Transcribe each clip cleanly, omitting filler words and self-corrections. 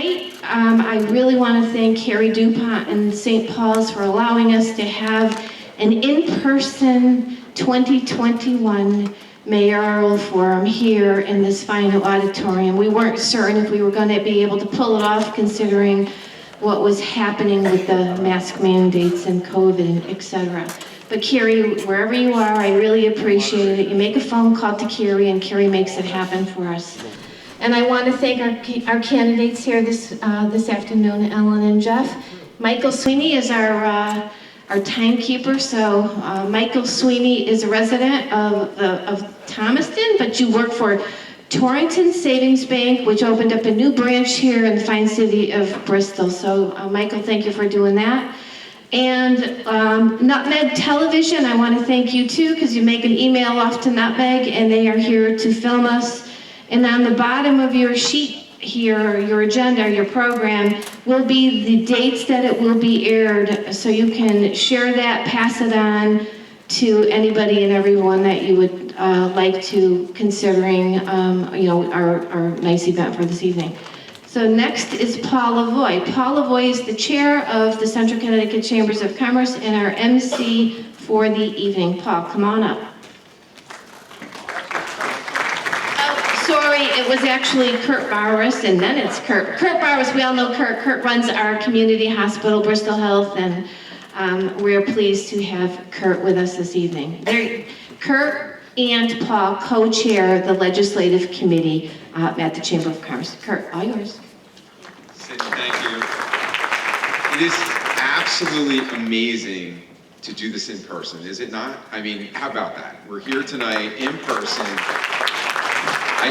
tonight. I really want to thank Carrie DuPont and St. Paul's for allowing us to have an in-person 2021 Mayoral Forum here in this fine auditorium. We weren't certain if we were going to be able to pull it off considering what was happening with the mask mandates and COVID, etc. But Carrie, wherever you are, I really appreciate it. You make a phone call to Carrie and Carrie makes it happen for us. And I want to thank our candidates here this afternoon, Ellen and Jeff. Michael Sweeney is our timekeeper. So Michael Sweeney is a resident of Thomaston, but you work for Torrington Savings Bank, which opened up a new branch here in the fine city of Bristol. So Michael, thank you for doing that. And Nutmeg Television, I want to thank you too, because you make an email off to Nutmeg and they are here to film us. And on the bottom of your sheet here, your agenda, your program, will be the dates that it will be aired, so you can share that, pass it on to anybody and everyone that you would like to, considering our nice event for this evening. So next is Paul Lavoie. Paul Lavoie is the chair of the Central Connecticut Chambers of Commerce and our MC for the evening. Paul, come on up. Sorry, it was actually Kurt Bowers, and then it's Kurt. Kurt Bowers, we all know Kurt. Kurt runs our community hospital, Bristol Health, and we're pleased to have Kurt with us this evening. Kurt and Paul co-chair the legislative committee at the Chamber of Commerce. Kurt, all yours. Cindy, thank you. It is absolutely amazing to do this in person, is it not? I mean, how about that? We're here tonight in person. I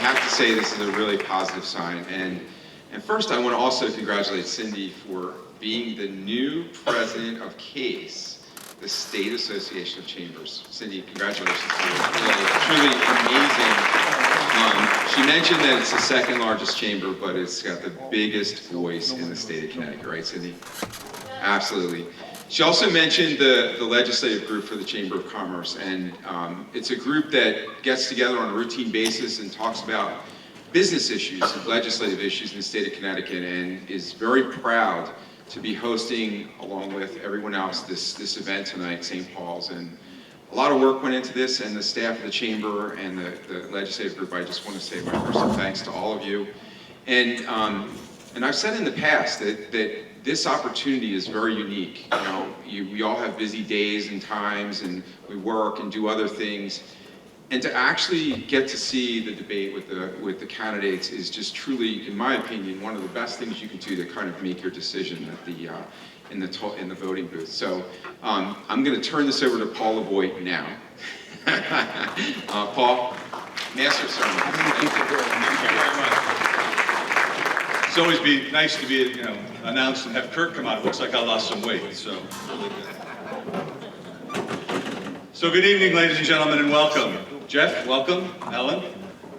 have to say this is a really positive sign. And first, I want to also congratulate Cindy for being the new president of CASE, the State Association of Chambers. Cindy, congratulations to you. It's really amazing. She mentioned that it's the second largest chamber, but it's got the biggest voice in the state of Connecticut, right, Cindy? Absolutely. She also mentioned the legislative group for the Chamber of Commerce, and it's a group that gets together on a routine basis and talks about business issues and legislative issues in the state of Connecticut, and is very proud to be hosting, along with everyone else, this event tonight, St. Paul's. And a lot of work went into this, and the staff of the Chamber and the legislative group, I just want to say my personal thanks to all of you. And I've said in the past that this opportunity is very unique. We all have busy days and times, and we work and do other things. And to actually get to see the debate with the candidates is just truly, in my opinion, one of the best things you can do to kind of make your decision at in the voting booth. So I'm going to turn this over to Paul Lavoie now. Paul, master sermon. Thank you very much. It's always nice to be, announced and have Kurt come out. It looks like I lost some weight, so. So good evening, ladies and gentlemen, and welcome. Jeff, welcome. Ellen,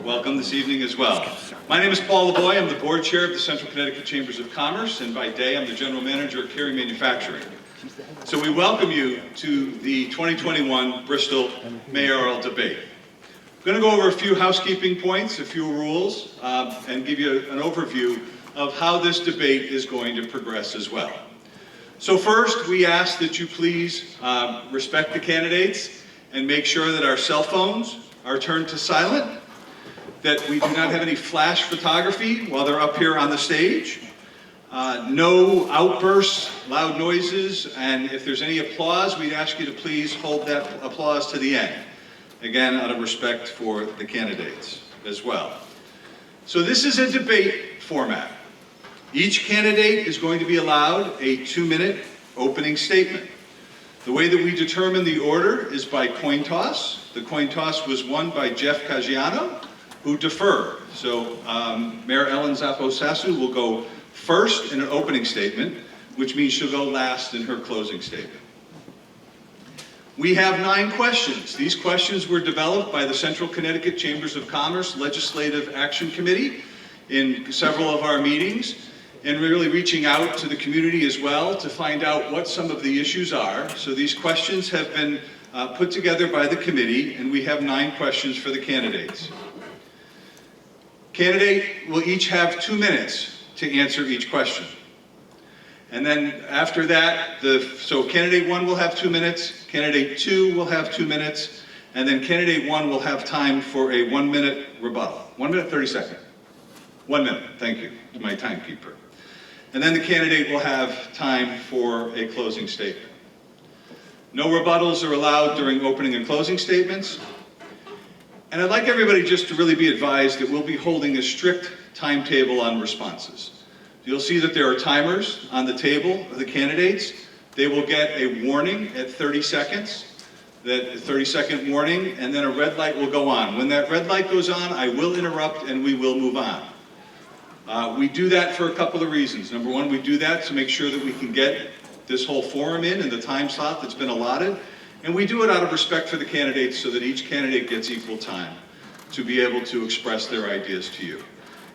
welcome this evening as well. My name is Paul Lavoie. I'm the board chair of the Central Connecticut Chambers of Commerce, and by day, I'm the general manager of Carey Manufacturing. So we welcome you to the 2021 Bristol mayoral debate. I'm going to go over a few housekeeping points, a few rules, and give you an overview of how this debate is going to progress as well. So first, we ask that you please respect the candidates and make sure that our cell phones are turned to silent, that we do not have any flash photography while they're up here on the stage, no outbursts, loud noises, and if there's any applause, we'd ask you to please hold that applause to the end. Again, out of respect for the candidates as well. So this is a debate format. Each candidate is going to be allowed a 2-minute opening statement. The way that we determine the order is by coin toss. The coin toss was won by Jeff Caggiano, who deferred. So Mayor Ellen Zappo-Sassu will go first in an opening statement, which means she'll go last in her closing statement. We have 9 questions. These questions were developed by the Central Connecticut Chambers of Commerce Legislative Action Committee in several of our meetings, and really reaching out to the community as well to find out what some of the issues are. So these questions have been put together by the committee, and we have 9 questions for the candidates. Candidate will each have 2 minutes to answer each question. And then after that, so candidate 1 will have 2 minutes, candidate 2 will have 2 minutes, and then candidate 1 will have time for a 1-minute rebuttal. 1 minute, 30 seconds. 1 minute, thank you, to my timekeeper. And then the candidate will have time for a closing statement. No rebuttals are allowed during opening and closing statements. And I'd like everybody just to really be advised that we'll be holding a strict timetable on responses. You'll see that there are timers on the table of the candidates. They will get a warning at 30 seconds, that 30-second warning, and then a red light will go on. When that red light goes on, I will interrupt and we will move on. We do that for a couple of reasons. Number one, we do that to make sure that we can get this whole forum in the time slot that's been allotted. And we do it out of respect for the candidates so that each candidate gets equal time to be able to express their ideas to you.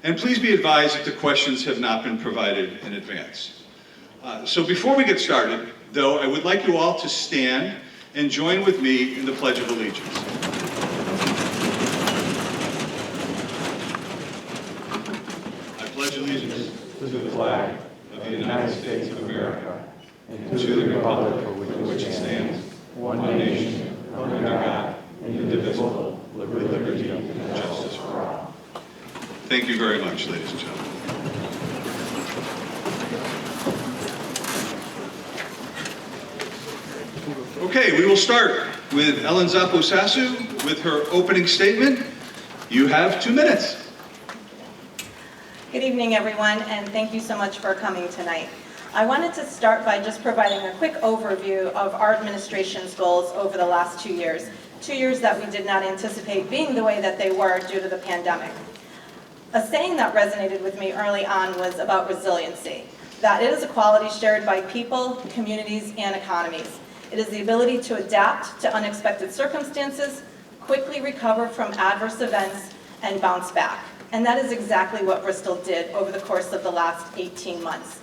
And please be advised that the questions have not been provided in advance. So before we get started, though, I would like you all to stand and join with me in the Pledge of Allegiance. I pledge allegiance to the flag of the United States of America and to the republic for which it stands, one nation, under God, indivisible, with liberty and justice for all. Thank you very much, ladies and gentlemen. Okay, we will start with Ellen Zapo-Sasu with her opening statement. You have 2 minutes. Good evening, everyone, and thank you so much for coming tonight. I wanted to start by just providing a quick overview of our administration's goals over the last 2 years. 2 years that we did not anticipate being the way that they were due to the pandemic. A saying that resonated with me early on was about resiliency, that it is a quality shared by people, communities, and economies. It is the ability to adapt to unexpected circumstances, quickly recover from adverse events, and bounce back. And that is exactly what Bristol did over the course of the last 18 months.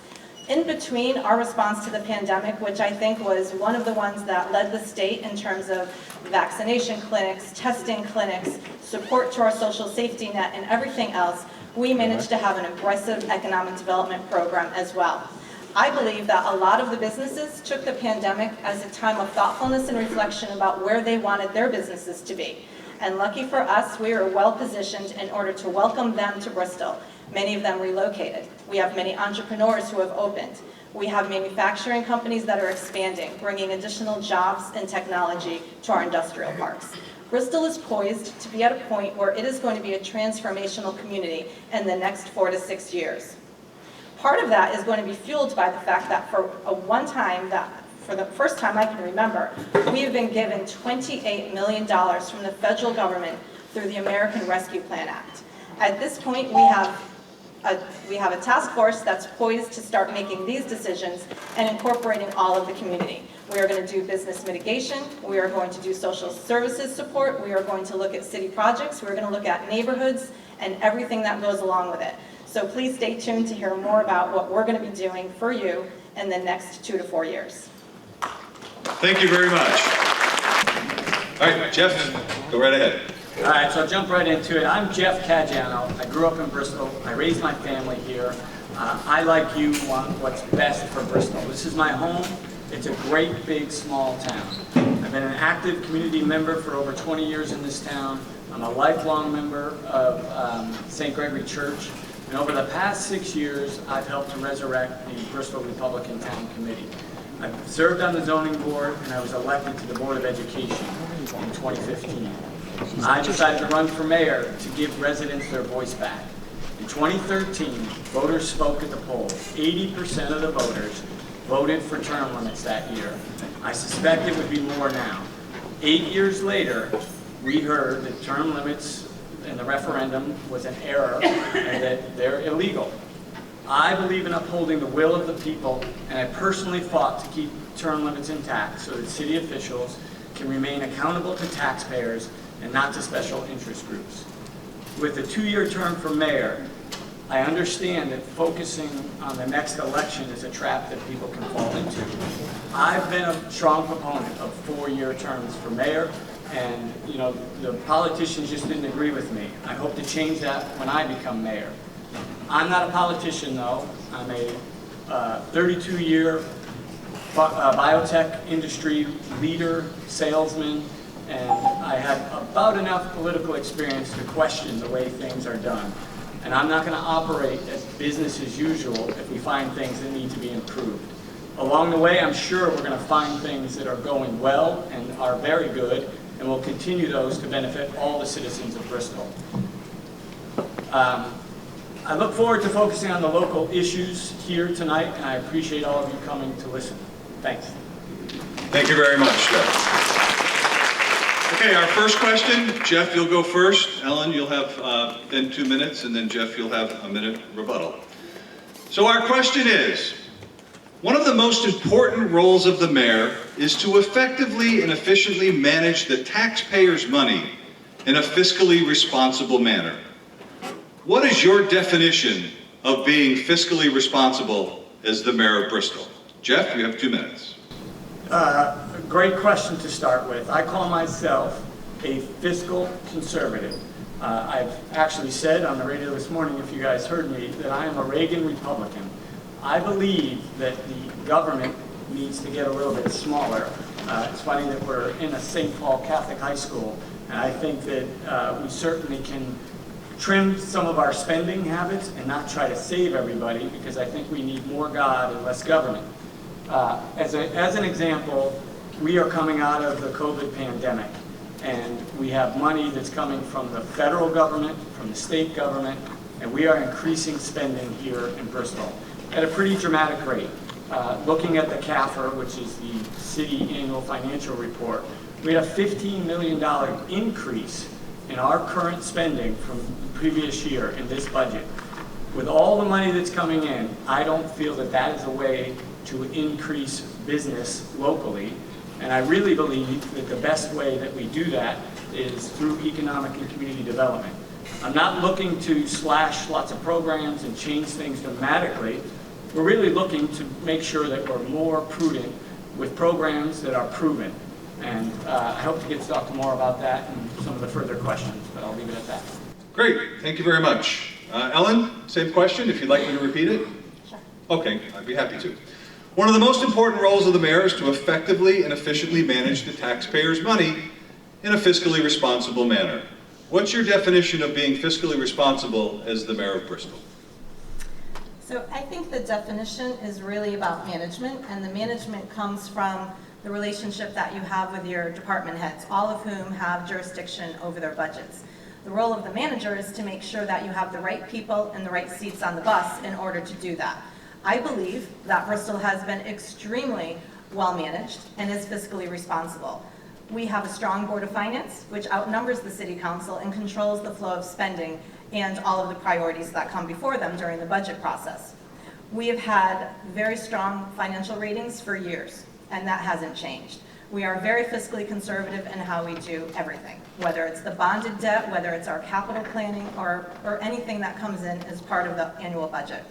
In between our response to the pandemic, which I think was one of the ones that led the state in terms of vaccination clinics, testing clinics, support to our social safety net, and everything else, we managed to have an aggressive economic development program as well. I believe that a lot of the businesses took the pandemic as a time of thoughtfulness and reflection about where they wanted their businesses to be. And lucky for us, we are well positioned in order to welcome them to Bristol. Many of them relocated. We have many entrepreneurs who have opened. We have manufacturing companies that are expanding, bringing additional jobs and technology to our industrial parks. Bristol is poised to be at a point where it is going to be a transformational community in the next 4 to 6 years. Part of that is going to be fueled by the fact that for the first time I can remember, we have been given $28 million from the federal government through the American Rescue Plan Act. At this point, we have a task force that's poised to start making these decisions and incorporating all of the community. We are going to do business mitigation. We are going to do social services support. We are going to look at city projects. We're going to look at neighborhoods and everything that goes along with it. So please stay tuned to hear more about what we're going to be doing for you in the next 2 to 4 years. Thank you very much. All right, Jeff, go right ahead. All right, so I'll jump right into it. I'm Jeff Caggiano. I grew up in Bristol. I raised my family here. I, like you, want what's best for Bristol. This is my home. It's a great, big, small town. I've been an active community member for over 20 years in this town. I'm a lifelong member of St. Gregory Church. And over the past 6 years, I've helped to resurrect the Bristol Republican Town Committee. I've served on the zoning board, and I was elected to the Board of Education in 2015. I decided to run for mayor to give residents their voice back. In 2013, voters spoke at the polls. 80% of the voters voted for term limits that year. I suspect it would be more now. 8 years later, we heard that term limits in the referendum was an error and that they're illegal. I believe in upholding the will of the people, and I personally fought to keep term limits intact so that city officials can remain accountable to taxpayers and not to special interest groups. With a 2-year term for mayor, I understand that focusing on the next election is a trap that people can fall into. I've been a strong proponent of 4-year terms for mayor. And, you know, the politicians just didn't agree with me. I hope to change that when I become mayor. I'm not a politician, though. I'm a 32-year biotech industry leader, salesman, and I have about enough political experience to question the way things are done. And I'm not going to operate as business as usual if we find things that need to be improved. Along the way, I'm sure we're going to find things that are going well and are very good, and we'll continue those to benefit all the citizens of Bristol. I look forward to focusing on the local issues here tonight, and I appreciate all of you coming to listen. Thanks. Thank you very much, Jeff. Okay, our first question, Jeff, you'll go first. Ellen, you'll have then 2 minutes, and then Jeff, you'll have a minute rebuttal. So our question is, one of the most important roles of the mayor is to effectively and efficiently manage the taxpayers' money in a fiscally responsible manner. What is your definition of being fiscally responsible as the mayor of Bristol? Jeff, you have 2 minutes. Great question to start with. I call myself a fiscal conservative. I've actually said on the radio this morning, if you guys heard me, that I am a Reagan Republican. I believe that the government needs to get a little bit smaller. It's funny that we're in a St. Paul Catholic high school, and I think that we certainly can trim some of our spending habits and not try to save everybody, because I think we need more God and less government. As an example, we are coming out of the COVID pandemic, and we have money that's coming from the federal government, from the state government, and we are increasing spending here in Bristol at a pretty dramatic rate. Looking at the CAFR, which is the city annual financial report, we had a $15 million increase in our current spending from the previous year in this budget. With all the money that's coming in, I don't feel that that is a way to increase business locally. And I really believe that the best way that we do that is through economic and community development. I'm not looking to slash lots of programs and change things dramatically. We're really looking to make sure that we're more prudent with programs that are proven. And I hope to get to talk more about that and some of the further questions, but I'll leave it at that. Great, thank you very much. Ellen, same question, if you'd like me to repeat it? Sure. Okay, I'd be happy to. One of the most important roles of the mayor is to effectively and efficiently manage the taxpayers' money in a fiscally responsible manner. What's your definition of being fiscally responsible as the mayor of Bristol? So I think the definition is really about management, and the management comes from the relationship that you have with your department heads, all of whom have jurisdiction over their budgets. The role of the manager is to make sure that you have the right people and the right seats on the bus in order to do that. I believe that Bristol has been extremely well managed and is fiscally responsible. We have a strong Board of Finance, which outnumbers the City Council and controls the flow of spending and all of the priorities that come before them during the budget process. We have had very strong financial ratings for years, and that hasn't changed. We are very fiscally conservative in how we do everything, whether it's the bonded debt, whether it's our capital planning, or anything that comes in as part of the annual budget.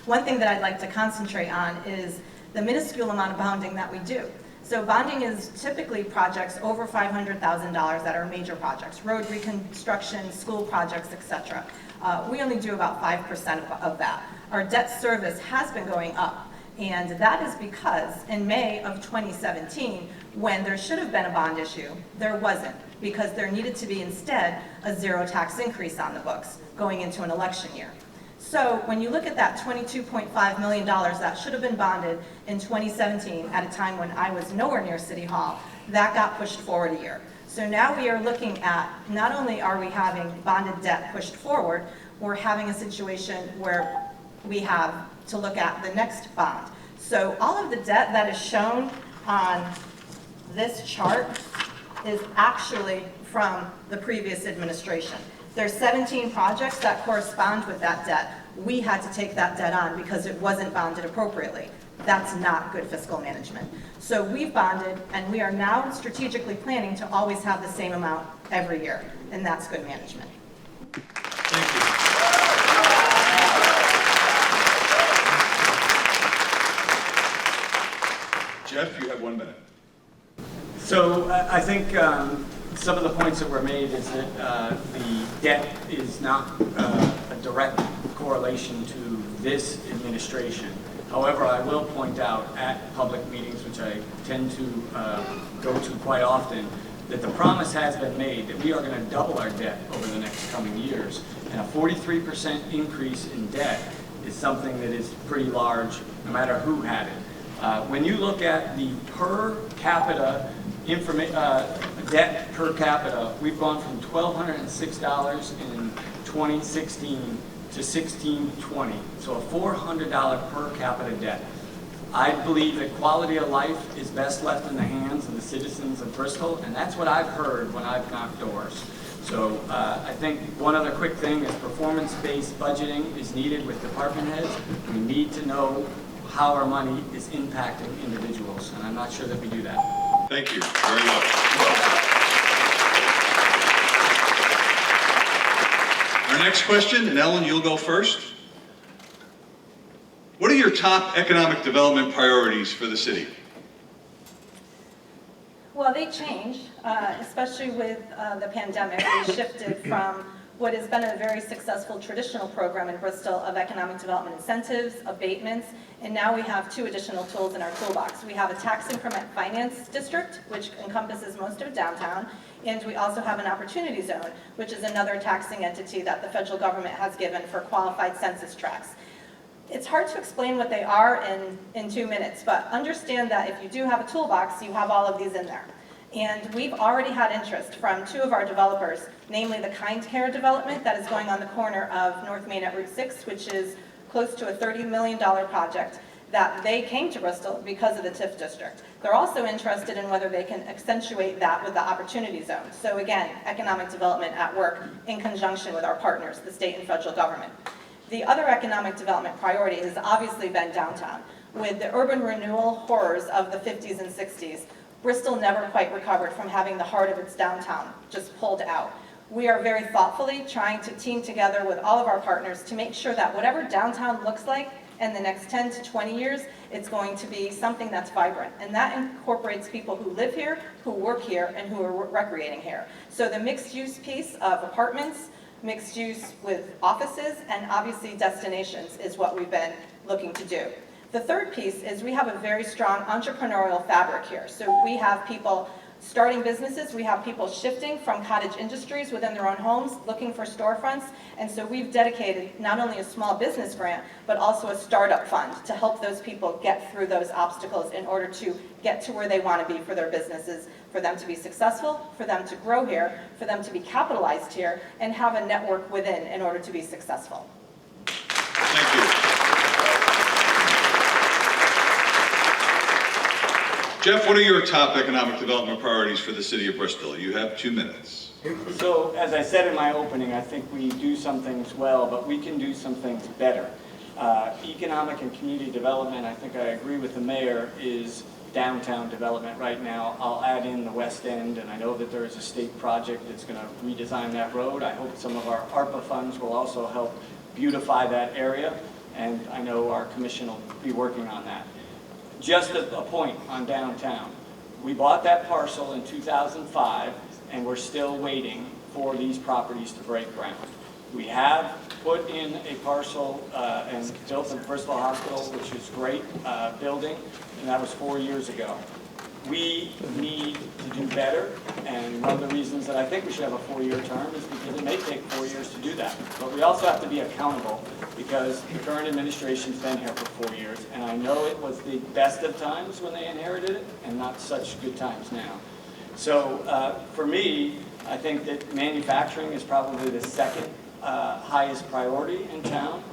One thing that I'd like to concentrate on is the minuscule amount of bonding that we do. So bonding is typically projects over $500,000 that are major projects, road reconstruction, school projects, etc. We only do about 5% of that. Our debt service has been going up, and that is because in May of 2017, when there should have been a bond issue, there wasn't, because there needed to be instead a zero tax increase on the books going into an election year. So when you look at that $22.5 million that should have been bonded in 2017 at a time when I was nowhere near City Hall, that got pushed forward a year. So now we are looking at, not only are we having bonded debt pushed forward, we're having a situation where we have to look at the next bond. So all of the debt that is shown on this chart is actually from the previous administration. There's 17 projects that correspond with that debt. We had to take that debt on because it wasn't bonded appropriately. That's not good fiscal management. So we've bonded, and we are now strategically planning to always have the same amount every year, and that's good management. Thank you. Jeff, you have 1 minute. So I think some of the points that were made is that the debt is not a direct correlation to this administration. However, I will point out at public meetings, which I tend to go to quite often, that the promise has been made that we are going to double our debt over the next coming years. And a 43% increase in debt is something that is pretty large, no matter who had it. When you look at the per capita debt per capita, we've gone from $1,206 in 2016 to $1,620, so a $400 per capita debt. I believe that quality of life is best left in the hands of the citizens of Bristol, and that's what I've heard when I've knocked doors. So I think one other quick thing is performance-based budgeting is needed with department heads. We need to know how our money is impacting individuals, and I'm not sure that we do that. Thank you very much. Our next question, and Ellen, you'll go first. What are your top economic development priorities for the city? Well, they change, especially with the pandemic. We shifted from what has been a very successful traditional program in Bristol of economic development incentives, abatements, and now we have 2 additional tools in our toolbox. We have a tax increment finance district, which encompasses most of downtown, and we also have an opportunity zone, which is another taxing entity that the federal government has given for qualified census tracts. It's hard to explain what they are in 2 minutes, but understand that if you do have a toolbox, you have all of these in there. And we've already had interest from 2 of our developers, namely the Kind Care development that is going on the corner of North Main at Route 6, which is close to a $30 million project that they came to Bristol because of the TIF district. They're also interested in whether they can accentuate that with the opportunity zone. So again, economic development at work in conjunction with our partners, the state and federal government. The other economic development priority has obviously been downtown. With the urban renewal horrors of the 50s and 60s, Bristol never quite recovered from having the heart of its downtown just pulled out. We are very thoughtfully trying to team together with all of our partners to make sure that whatever downtown looks like in the next 10 to 20 years, it's going to be something that's vibrant. And that incorporates people who live here, who work here, and who are recreating here. So the mixed use piece of apartments, mixed use with offices, and obviously destinations is what we've been looking to do. The third piece is we have a very strong entrepreneurial fabric here. So we have people starting businesses, we have people shifting from cottage industries within their own homes, looking for storefronts, and so we've dedicated not only a small business grant, but also a startup fund to help those people get through those obstacles in order to get to where they want to be for their businesses, for them to be successful, for them to grow here, for them to be capitalized here, and have a network within in order to be successful. Thank you. Jeff, what are your top economic development priorities for the city of Bristol? You have 2 minutes. So, as I said in my opening, I think we do some things well, but we can do some things better. Economic and community development, I think I agree with the mayor, is downtown development right now. I'll add in the West End, and I know that there is a state project that's going to redesign that road. I hope some of our ARPA funds will also help beautify that area, and I know our commission will be working on that. Just a point on downtown. We bought that parcel in 2005, and we're still waiting for these properties to break ground. We have put in a parcel and built the Bristol Hospital, which is great building, and that was 4 years ago. We need to do better, and one of the reasons that I think we should have a 4-year term is because it may take 4 years to do that. But we also have to be accountable because the current administration's been here for 4 years, and I know it was the best of times when they inherited it and not such good times now. So for me, I think that manufacturing is probably the second highest priority in town.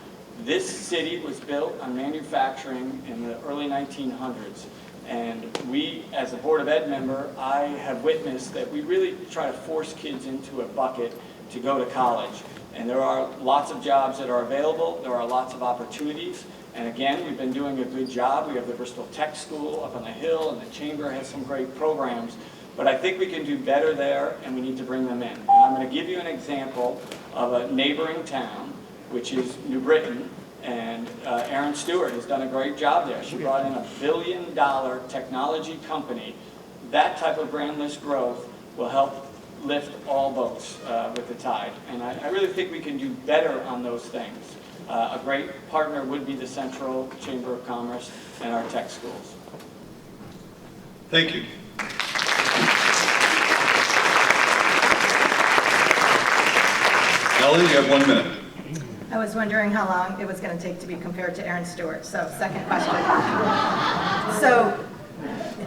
This city was built on manufacturing in the early 1900s. And we, as a Board of Ed member, I have witnessed that we really try to force kids into a bucket to go to college. And there are lots of jobs that are available. There are lots of opportunities. And again, we've been doing a good job. We have the Bristol Tech School up on the hill, and the Chamber has some great programs. But I think we can do better there, and we need to bring them in. And I'm going to give you an example of a neighboring town, which is New Britain. And Erin Stewart has done a great job there. She brought in $1 billion technology company. That type of brandless growth will help lift all boats with the tide. And I really think we can do better on those things. A great partner would be the Central Chamber of Commerce and our tech schools. Thank you. Ellen, you have 1 minute. I was wondering how long it was going to take to be compared to Aaron Stewart, so second question. So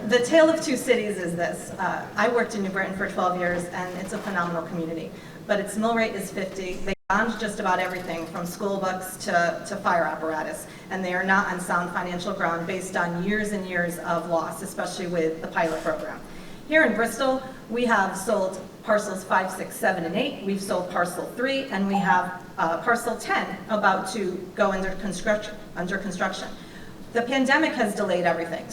the tale of two cities is this. I worked in New Britain for 12 years, and it's a phenomenal community, but its mill rate is 50. They bond just about everything from school books to fire apparatus, and they are not on sound financial ground based on years and years of loss, especially with the pilot program. Here in Bristol, we have sold parcels 5, 6, 7, and 8. We've sold parcel 3, and we have parcel 10 about to go under construction. The pandemic has delayed everything.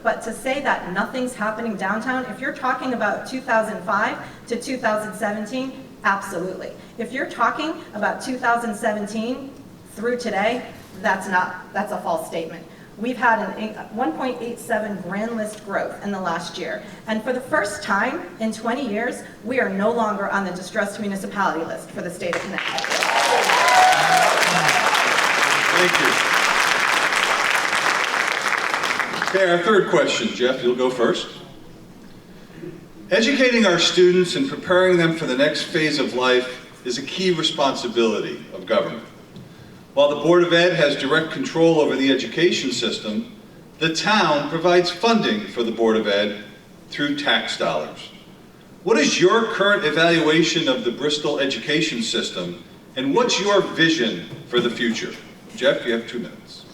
But to say that nothing's happening downtown, if you're talking about 2005 to 2017, absolutely. If you're talking about 2017 through today, that's a false statement. We've had an 1.87 grand list growth in the last year. And for the first time in 20 years, we are no longer on the distressed municipality list for the state of Connecticut. Thank you. Okay, our third question. Jeff, you'll go first. Educating our students and preparing them for the next phase of life is a key responsibility of government. While the Board of Ed has direct control over the education system, the town provides funding for the Board of Ed through tax dollars. What is your current evaluation of the Bristol education system, and what's your vision for the future? Jeff, you have 2 minutes.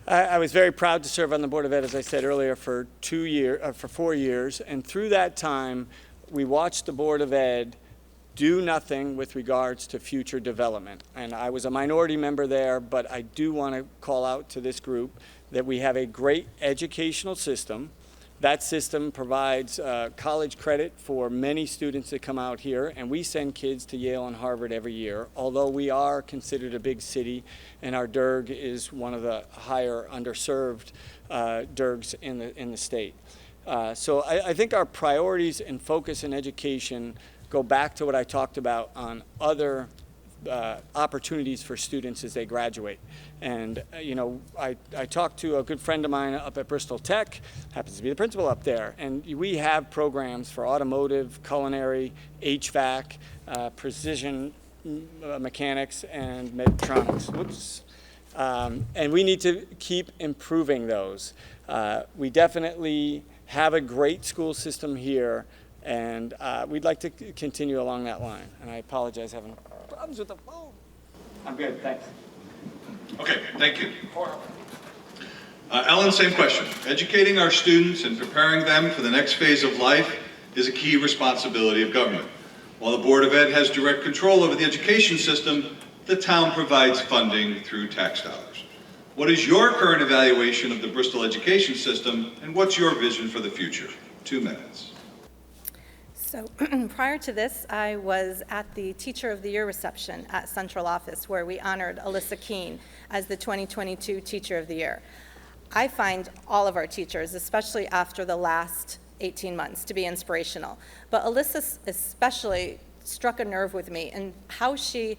I was very proud to serve on the Board of Ed, as I said earlier, for 4 years, and through that time, we watched the Board of Ed do nothing with regards to future development. And I was a minority member there, but I do want to call out to this group that we have a great educational system. That system provides college credit for many students that come out here, and we send kids to Yale and Harvard every year, although we are considered a big city, and our DERG is one of the higher underserved DERGs in the state. So I think our priorities and focus in education go back to what I talked about on other opportunities for students as they graduate. And I talked to a good friend of mine up at Bristol Tech, happens to be the principal up there, and we have programs for automotive, culinary, HVAC, precision mechanics, and mechatronics. Whoops. And we need to keep improving those. We definitely have a great school system here, and we'd like to continue along that line. And I apologize having problems with the phone. I'm good, thanks. Okay, thank you. Ellen, same question. Educating our students and preparing them for the next phase of life is a key responsibility of government. While the Board of Ed has direct control over the education system, the town provides funding through tax dollars. What is your current evaluation of the Bristol education system, and what's your vision for the future? 2 minutes. So prior to this, I was at the Teacher of the Year reception at Central Office, where we honored Alyssa Keene as the 2022 Teacher of the Year. I find all of our teachers, especially after the last 18 months, to be inspirational. But Alyssa especially struck a nerve with me in how she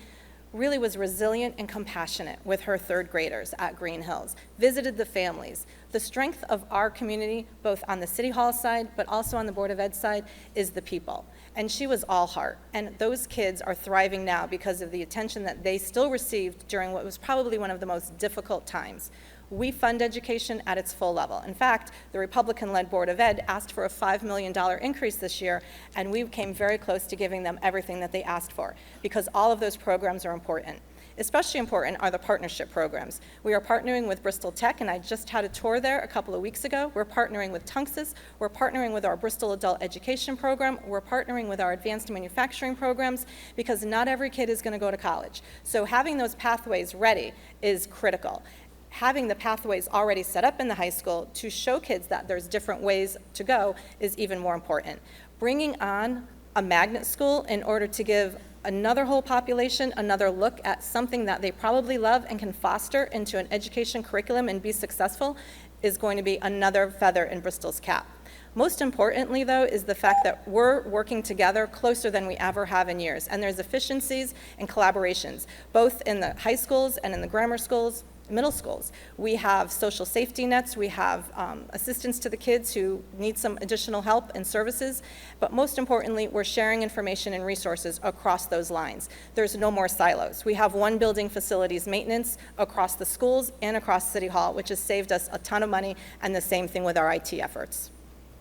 really was resilient and compassionate with her third graders at Green Hills, visited the families. The strength of our community, both on the City Hall side, but also on the Board of Ed side, is the people. And she was all heart. And those kids are thriving now because of the attention that they still received during what was probably one of the most difficult times. We fund education at its full level. In fact, the Republican-led Board of Ed asked for a $5 million increase this year, and we came very close to giving them everything that they asked for, because all of those programs are important. Especially important are the partnership programs. We are partnering with Bristol Tech, and I just had a tour there a couple of weeks ago. We're partnering with Tunxus. We're partnering with our Bristol Adult Education Program. We're partnering with our advanced manufacturing programs, because not every kid is going to go to college. So having those pathways ready is critical. Having the pathways already set up in the high school to show kids that there's different ways to go is even more important. Bringing on a magnet school in order to give another whole population another look at something that they probably love and can foster into an education curriculum and be successful is going to be another feather in Bristol's cap. Most importantly, though, is the fact that we're working together closer than we ever have in years. And there's efficiencies and collaborations, both in the high schools and in the grammar schools, middle schools. We have social safety nets, we have assistance to the kids who need some additional help and services, but most importantly, we're sharing information and resources across those lines. There's no more silos. We have one building facilities maintenance across the schools and across City Hall, which has saved us a ton of money, and the same thing with our IT efforts.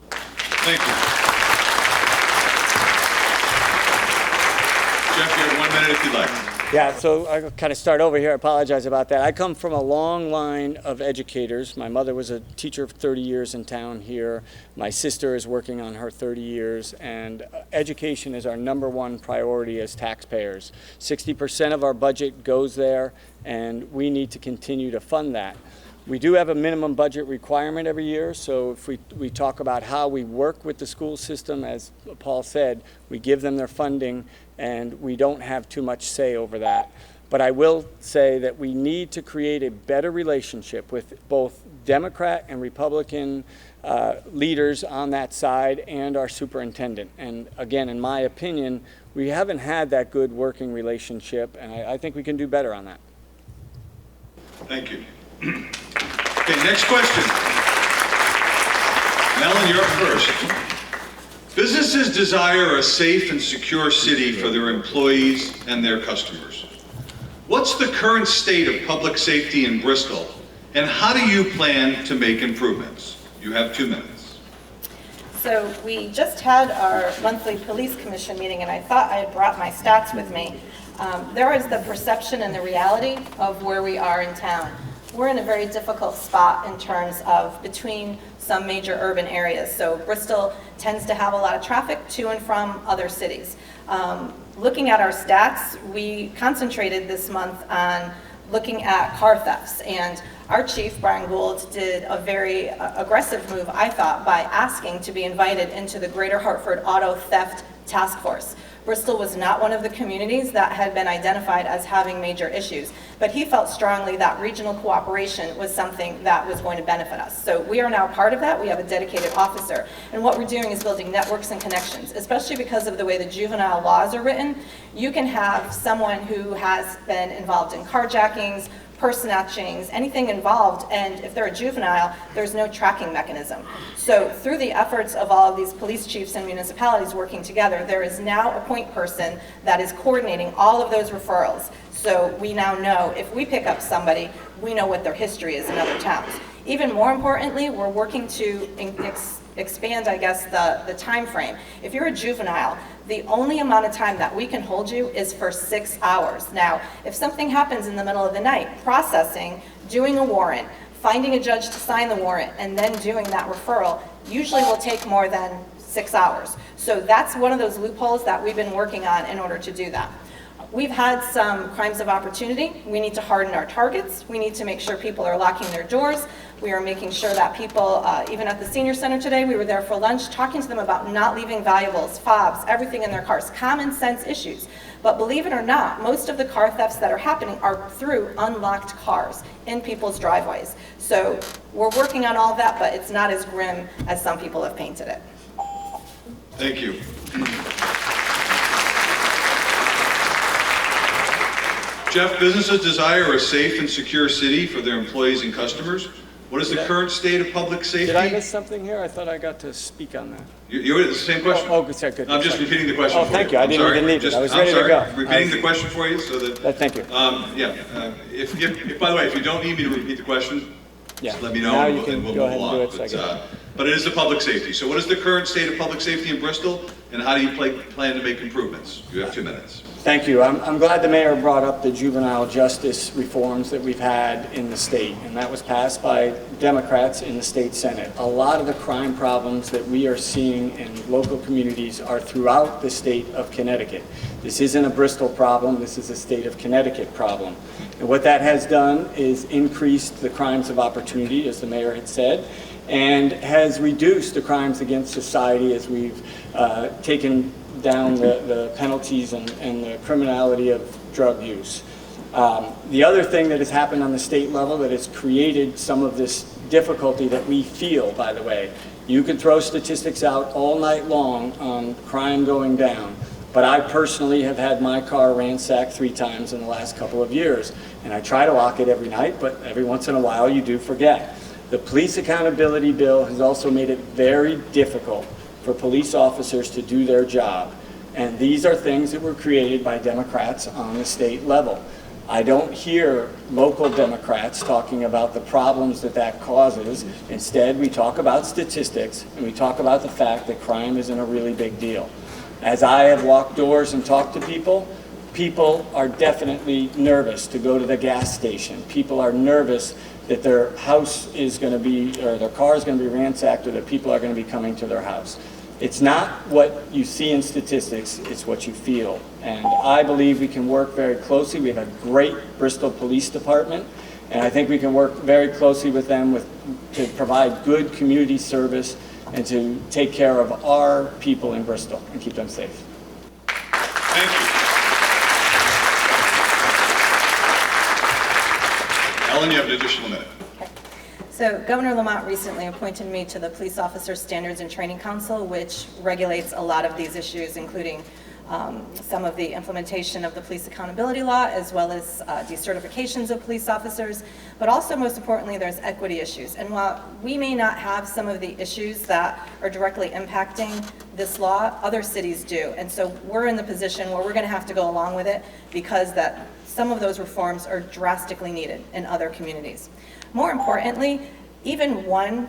Thank you. Jeff, you have 1 minute if you'd like. Yeah, so I'll kind of start over here. I apologize about that. I come from a long line of educators. My mother was a teacher for 30 years in town here. My sister is working on her 30 years, and education is our #1 priority as taxpayers. 60% of our budget goes there, and we need to continue to fund that. We do have a minimum budget requirement every year, so if we talk about how we work with the school system, as Paul said, we give them their funding, and we don't have too much say over that. But I will say that we need to create a better relationship with both Democrat and Republican leaders on that side and our superintendent. And again, in my opinion, we haven't had that good working relationship, and I think we can do better on that. Thank you. Okay, next question. Ellen, you're up first. Businesses desire a safe and secure city for their employees and their customers. What's the current state of public safety in Bristol, and how do you plan to make improvements? You have 2 minutes. So we just had our monthly police commission meeting, and I thought I had brought my stats with me. There is the perception and the reality of where we are in town. We're in a very difficult spot in terms of between some major urban areas. So Bristol tends to have a lot of traffic to and from other cities. Looking at our stats, we concentrated this month on looking at car thefts, and our chief, Brian Gould, did a very aggressive move, I thought, by asking to be invited into the Greater Hartford Auto Theft Task Force. Bristol was not one of the communities that had been identified as having major issues, but he felt strongly that regional cooperation was something that was going to benefit us. So we are now part of that. We have a dedicated officer, and what we're doing is building networks and connections, especially because of the way the juvenile laws are written. You can have someone who has been involved in carjackings, purse snatchings, anything involved, and if they're a juvenile, there's no tracking mechanism. So through the efforts of all of these police chiefs and municipalities working together, there is now a point person that is coordinating all of those referrals. So we now know if we pick up somebody, we know what their history is in other towns. Even more importantly, we're working to expand, I guess, the time frame. If you're a juvenile, the only amount of time that we can hold you is for 6 hours. Now, if something happens in the middle of the night, processing, doing a warrant, finding a judge to sign the warrant, and then doing that referral usually will take more than 6 hours. So that's one of those loopholes that we've been working on in order to do that. We've had some crimes of opportunity. We need to harden our targets. We need to make sure people are locking their doors. We are making sure that people, even at the senior center today, we were there for lunch, talking to them about not leaving valuables, fobs, everything in their cars, common sense issues. But believe it or not, most of the car thefts that are happening are through unlocked cars in people's driveways. So we're working on all of that, but it's not as grim as some people have painted it. Thank you. Jeff, businesses desire a safe and secure city for their employees and customers. What is the current state of public safety? Did I miss something here? I thought I got to speak on that. You it's the same question. Oh, good. I'm just repeating the question for you. Thank you. I didn't even need it. I was ready to go. Repeating the question for you so that... Thank you. If by the way, if you don't need me to repeat the question, just let me know Now and you can we'll go move ahead and along. do it so I can... But it is the public safety. So what is the current state of public safety in Bristol, and how do you plan to make improvements? You have 2 minutes. Thank you. I'm glad the mayor brought up the juvenile justice reforms that we've had in the state, and that was passed by Democrats in the state Senate. A lot of the crime problems that we are seeing in local communities are throughout the state of Connecticut. This isn't a Bristol problem, this is a state of Connecticut problem. And what that has done is increased the crimes of opportunity, as the mayor had said, and has reduced the crimes against society as we've taken down the penalties and the criminality of drug use. The other thing that has happened on the state level that has created some of this difficulty that we feel, by the way, You can throw statistics out all night long on crime going down, but I personally have had my car ransacked 3 times in the last couple of years, and I try to lock it every night, but every once in a while you do forget. The police accountability bill has also made it very difficult for police officers to do their job, and these are things that were created by Democrats on the state level. I don't hear local Democrats talking about the problems that that causes. Instead, we talk about statistics, and we talk about the fact that crime isn't a really big deal. As I have walked doors and talked to people, people are definitely nervous to go to the gas station. People are nervous that their house is going to be, or their car is going to be ransacked, or that people are going to be coming to their house. It's not what you see in statistics, it's what you feel. And I believe we can work very closely. We have a great Bristol Police Department, and I think we can work very closely with them to provide good community service and to take care of our people in Bristol and keep them safe. Thank you. Ellen, you have an additional minute. So Governor Lamont recently appointed me to the Police Officer Standards and Training Council, which regulates a lot of these issues, including some of the implementation of the police accountability law, as well as decertifications of police officers, but also most importantly, there's equity issues. And while we may not have some of the issues that are directly impacting this law, other cities do. And so we're in the position where we're going to have to go along with it because that some of those reforms are drastically needed in other communities. More importantly, even one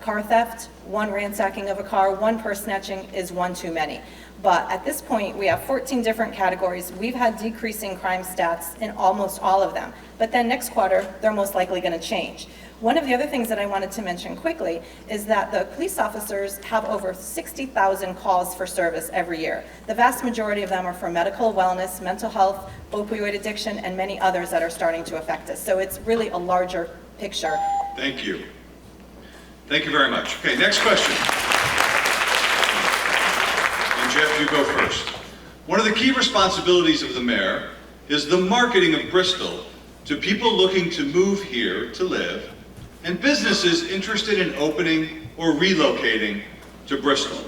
car theft, one ransacking of a car, one purse snatching is one too many. But at this point, we have 14 different categories. We've had decreasing crime stats in almost all of them. But then next quarter, they're most likely going to change. One of the other things that I wanted to mention quickly is that the police officers have over 60,000 calls for service every year. The vast majority of them are for medical, wellness, mental health, opioid addiction, and many others that are starting to affect us. So it's really a larger picture. Thank you. Thank you very much. Okay, next question. And Jeff, you go first. One of the key responsibilities of the mayor is the marketing of Bristol to people looking to move here to live and businesses interested in opening or relocating to Bristol.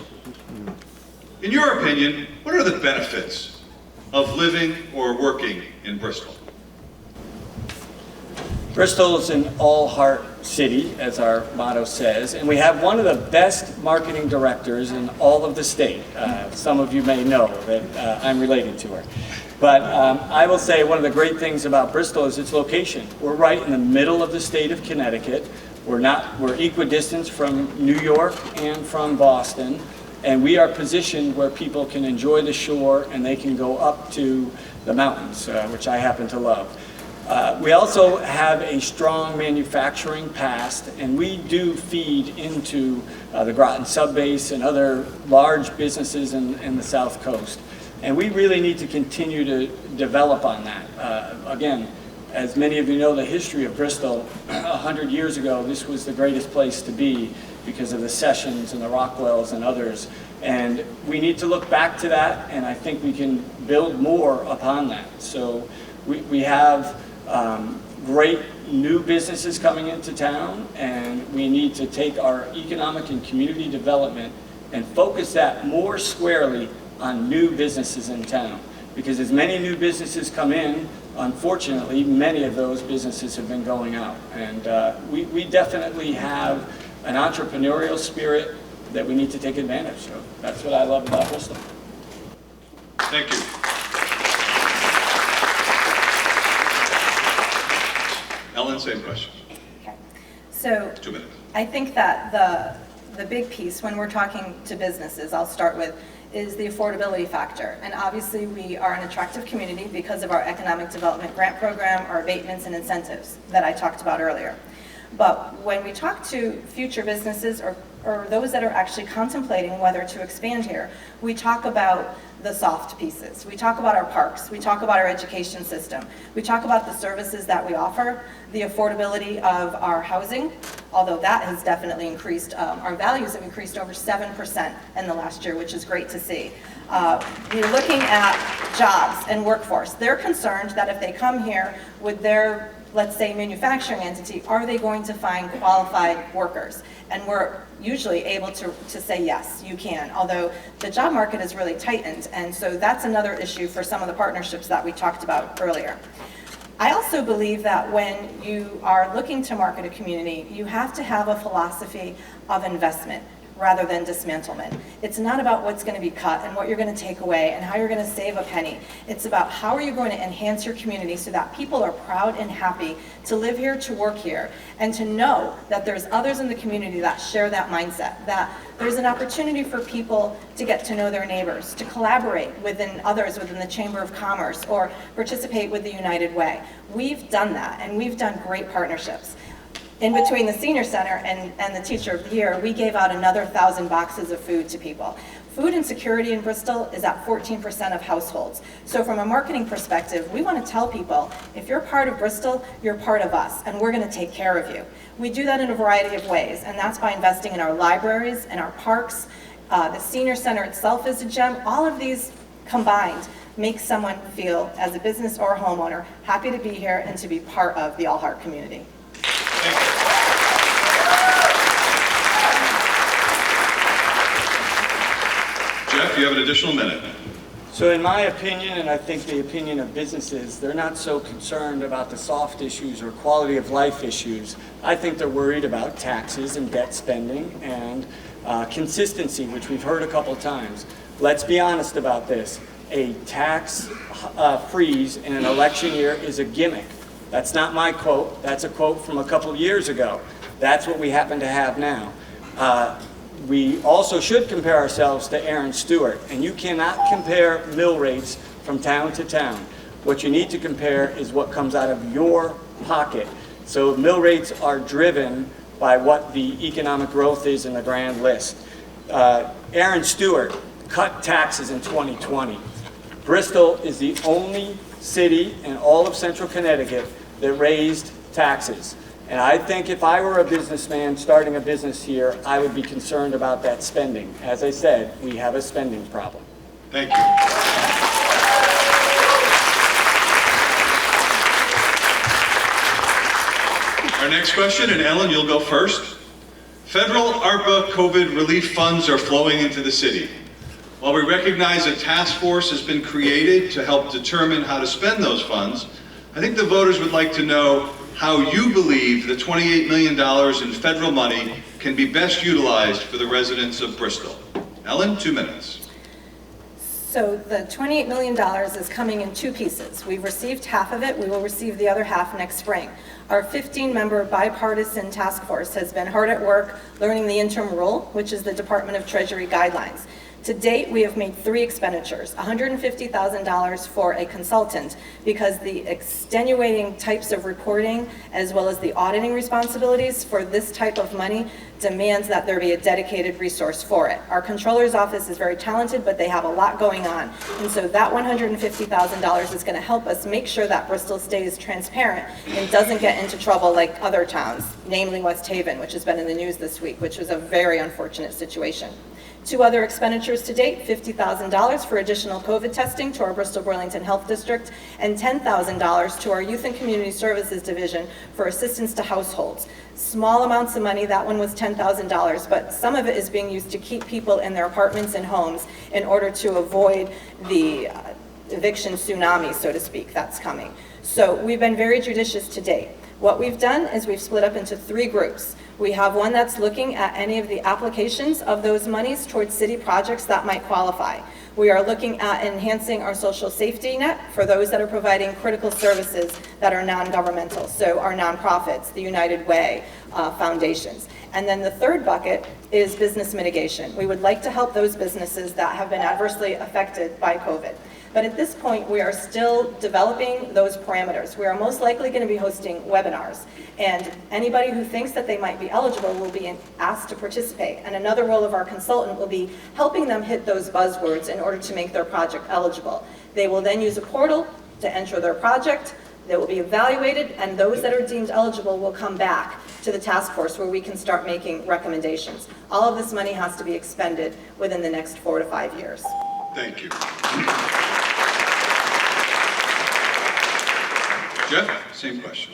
In your opinion, what are the benefits of living or working in Bristol? Bristol is an all-heart city, as our motto says, and we have one of the best marketing directors in all of the state. Some of you may know that I'm related to her. But I will say one of the great things about Bristol is its location. We're right in the middle of the state of Connecticut. We're equidistant from New York and from Boston, and we are positioned where people can enjoy the shore and they can go up to the mountains, which I happen to love. We also have a strong manufacturing past, and we do feed into the Groton subbase and other large businesses in the South Coast. And we really need to continue to develop on that. Again, as many of you know, the history of Bristol, 100 years ago, this was the greatest place to be because of the Sessions and the Rockwells and others. And we need to look back to that, and I think we can build more upon that. So we have great new businesses coming into town, and we need to take our economic and community development and focus that more squarely on new businesses in town. Because as many new businesses come in, unfortunately, many of those businesses have been going out. And we definitely have an entrepreneurial spirit that we need to take advantage of. That's what I love about Bristol. Thank you. Ellen, same question. Okay. So 2 minutes. I think that the big piece when we're talking to businesses, I'll start with, is the affordability factor. And obviously we are an attractive community because of our economic development grant program, our abatements and incentives that I talked about earlier. But when we talk to future businesses or those that are actually contemplating whether to expand here, we talk about the soft pieces. We talk about our parks. We talk about our education system. We talk about the services that we offer, the affordability of our housing, although that has definitely increased. Our values have increased over 7% in the last year, which is great to see. We're looking at jobs and workforce. They're concerned that if they come here with their let's say, manufacturing entity, are they going to find qualified workers? And we're usually able to say, yes, you can, although the job market is really tightened, and so that's another issue for some of the partnerships that we talked about earlier. I also believe that when you are looking to market a community, you have to have a philosophy of investment rather than dismantlement. It's not about what's going to be cut and what you're going to take away and how you're going to save a penny. It's about how are you going to enhance your community so that people are proud and happy to live here, to work here, and to know that there's others in the community that share that mindset, that there's an opportunity for people to get to know their neighbors, to collaborate within others within the Chamber of Commerce, or participate with the United Way. We've done that, and we've done great partnerships. In between the Senior Center and the Teacher of the Year, we gave out another 1,000 boxes of food to people. Food insecurity in Bristol is at 14% of households. So from a marketing perspective, we want to tell people, if you're part of Bristol, you're part of us, and we're going to take care of you. We do that in a variety of ways, and that's by investing in our libraries and our parks. The Senior Center itself is a gem. All of these combined make someone feel, as a business or a homeowner, happy to be here and to be part of the All Heart community. Jeff, you have an additional minute. So in my opinion, and I think the opinion of businesses, they're not so concerned about the soft issues or quality of life issues. I think they're worried about taxes and debt spending and consistency, which we've heard a couple times. Let's be honest about this. A tax freeze in an election year is a gimmick. That's not my quote. That's a quote from a couple years ago. That's what we happen to have now. We also should compare ourselves to Aaron Stewart, and you cannot compare mill rates from town to town. What you need to compare is what comes out of your pocket. So mill rates are driven by what the economic growth is in the grand list. Aaron Stewart cut taxes in 2020. Bristol is the only city in all of central Connecticut that raised taxes. And I think if I were a businessman starting a business here, I would be concerned about that spending. As I said, we have a spending problem. Thank you. Our next question, and Ellen, you'll go first. Federal ARPA COVID relief funds are flowing into the city. While we recognize a task force has been created to help determine how to spend those funds, I think the voters would like to know how you believe the $28 million in federal money can be best utilized for the residents of Bristol. Ellen, 2 minutes. So the $28 million is coming in two pieces. We've received half of it. We will receive the other half next spring. Our 15-member bipartisan task force has been hard at work learning the interim rule, which is the Department of Treasury guidelines. To date, we have made 3 expenditures, $150,000 for a consultant, because the extenuating types of reporting as well as the auditing responsibilities for this type of money demands that there be a dedicated resource for it. Our controller's office is very talented, but they have a lot going on. And so that $150,000 is going to help us make sure that Bristol stays transparent and doesn't get into trouble like other towns, namely West Haven, which has been in the news this week, which was a very unfortunate situation. 2 other expenditures to date, $50,000 for additional COVID testing to our Bristol-Burlington Health District, and $10,000 to our Youth and Community Services Division for assistance to households. Small amounts of money, that one was $10,000, but some of it is being used to keep people in their apartments and homes in order to avoid the eviction tsunami, so to speak, that's coming. So we've been very judicious to date. What we've done is we've split up into 3 groups. We have one that's looking at any of the applications of those monies towards city projects that might qualify. We are looking at enhancing our social safety net for those that are providing critical services that are non-governmental, so our nonprofits, the United Way, foundations. And then the 3rd bucket is business mitigation. We would like to help those businesses that have been adversely affected by COVID. But at this point, we are still developing those parameters. We are most likely going to be hosting webinars, and anybody who thinks that they might be eligible will be asked to participate. And another role of our consultant will be helping them hit those buzzwords in order to make their project eligible. They will then use a portal to enter their project. They will be evaluated, and those that are deemed eligible will come back to the task force where we can start making recommendations. All of this money has to be expended within the next 4 to 5 years. Thank you. Jeff, same question.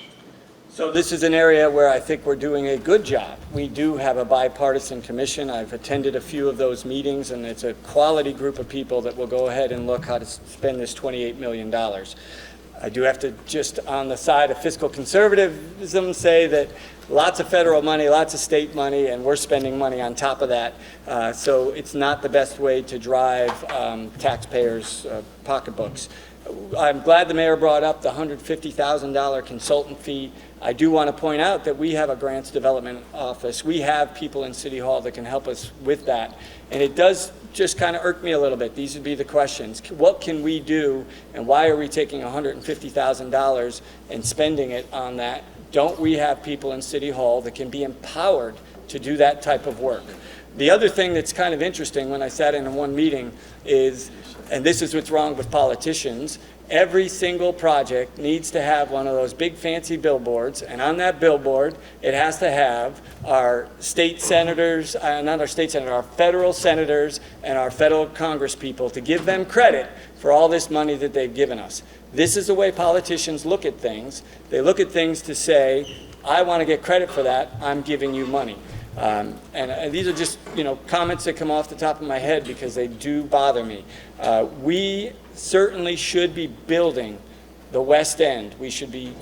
So this is an area where I think we're doing a good job. We do have a bipartisan commission. I've attended a few of those meetings, and it's a quality group of people that will go ahead and look how to spend this $28 million. I do have to, just on the side of fiscal conservatism, say that lots of federal money, lots of state money, and we're spending money on top of that. So it's not the best way to drive taxpayers' pocketbooks. I'm glad the mayor brought up the $150,000 consultant fee. I do want to point out that we have a grants development office. We have people in City Hall that can help us with that. And it does just kind of irk me a little bit. These would be the questions. What can we do, and why are we taking $150,000 and spending it on that? Don't we have people in City Hall that can be empowered to do that type of work? The other thing that's kind of interesting when I sat in one meeting is, and this is what's wrong with politicians, every single project needs to have one of those big fancy billboards, and on that billboard it has to have our state senators, not our state senators, our federal senators and our federal Congress people, to give them credit for all this money that they've given us. This is the way politicians look at things. They look at things to say, I want to get credit for that, I'm giving you money. And these are just, comments that come off the top of my head because they do bother me. We certainly should be building the West End. We should be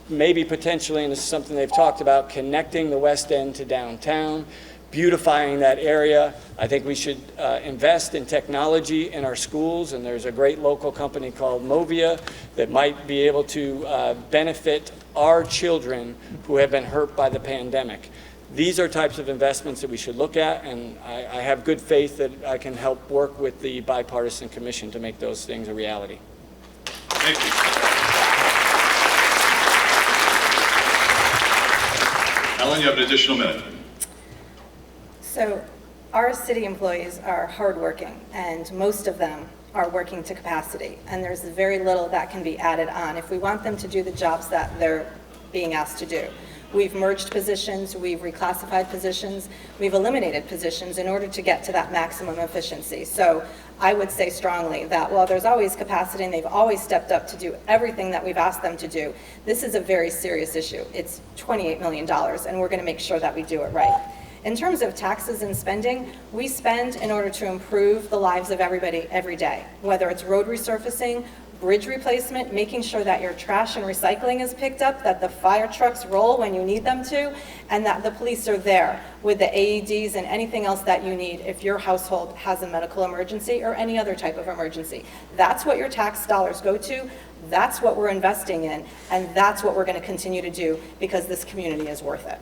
maybe potentially, and this is something they've talked about, connecting the West End to downtown, beautifying that area. I think we should invest in technology in our schools, and there's a great local company called Movia that might be able to benefit our children who have been hurt by the pandemic. These are types of investments that we should look at, and I have good faith that I can help work with the bipartisan commission to make those things a reality. Thank you. Ellen, you have an additional minute. So our city employees are hardworking, and most of them are working to capacity, and there's very little that can be added on if we want them to do the jobs that they're being asked to do. We've merged positions, we've reclassified positions, we've eliminated positions in order to get to that maximum efficiency. So I would say strongly that while there's always capacity and they've always stepped up to do everything that we've asked them to do, this is a very serious issue. It's $28 million, and we're going to make sure that we do it right. In terms of taxes and spending, we spend in order to improve the lives of everybody every day, whether it's road resurfacing, bridge replacement, making sure that your trash and recycling is picked up, that the fire trucks roll when you need them to, and that the police are there with the AEDs and anything else that you need if your household has a medical emergency or any other type of emergency. That's what your tax dollars go to, that's what we're investing in, and that's what we're going to continue to do because this community is worth it.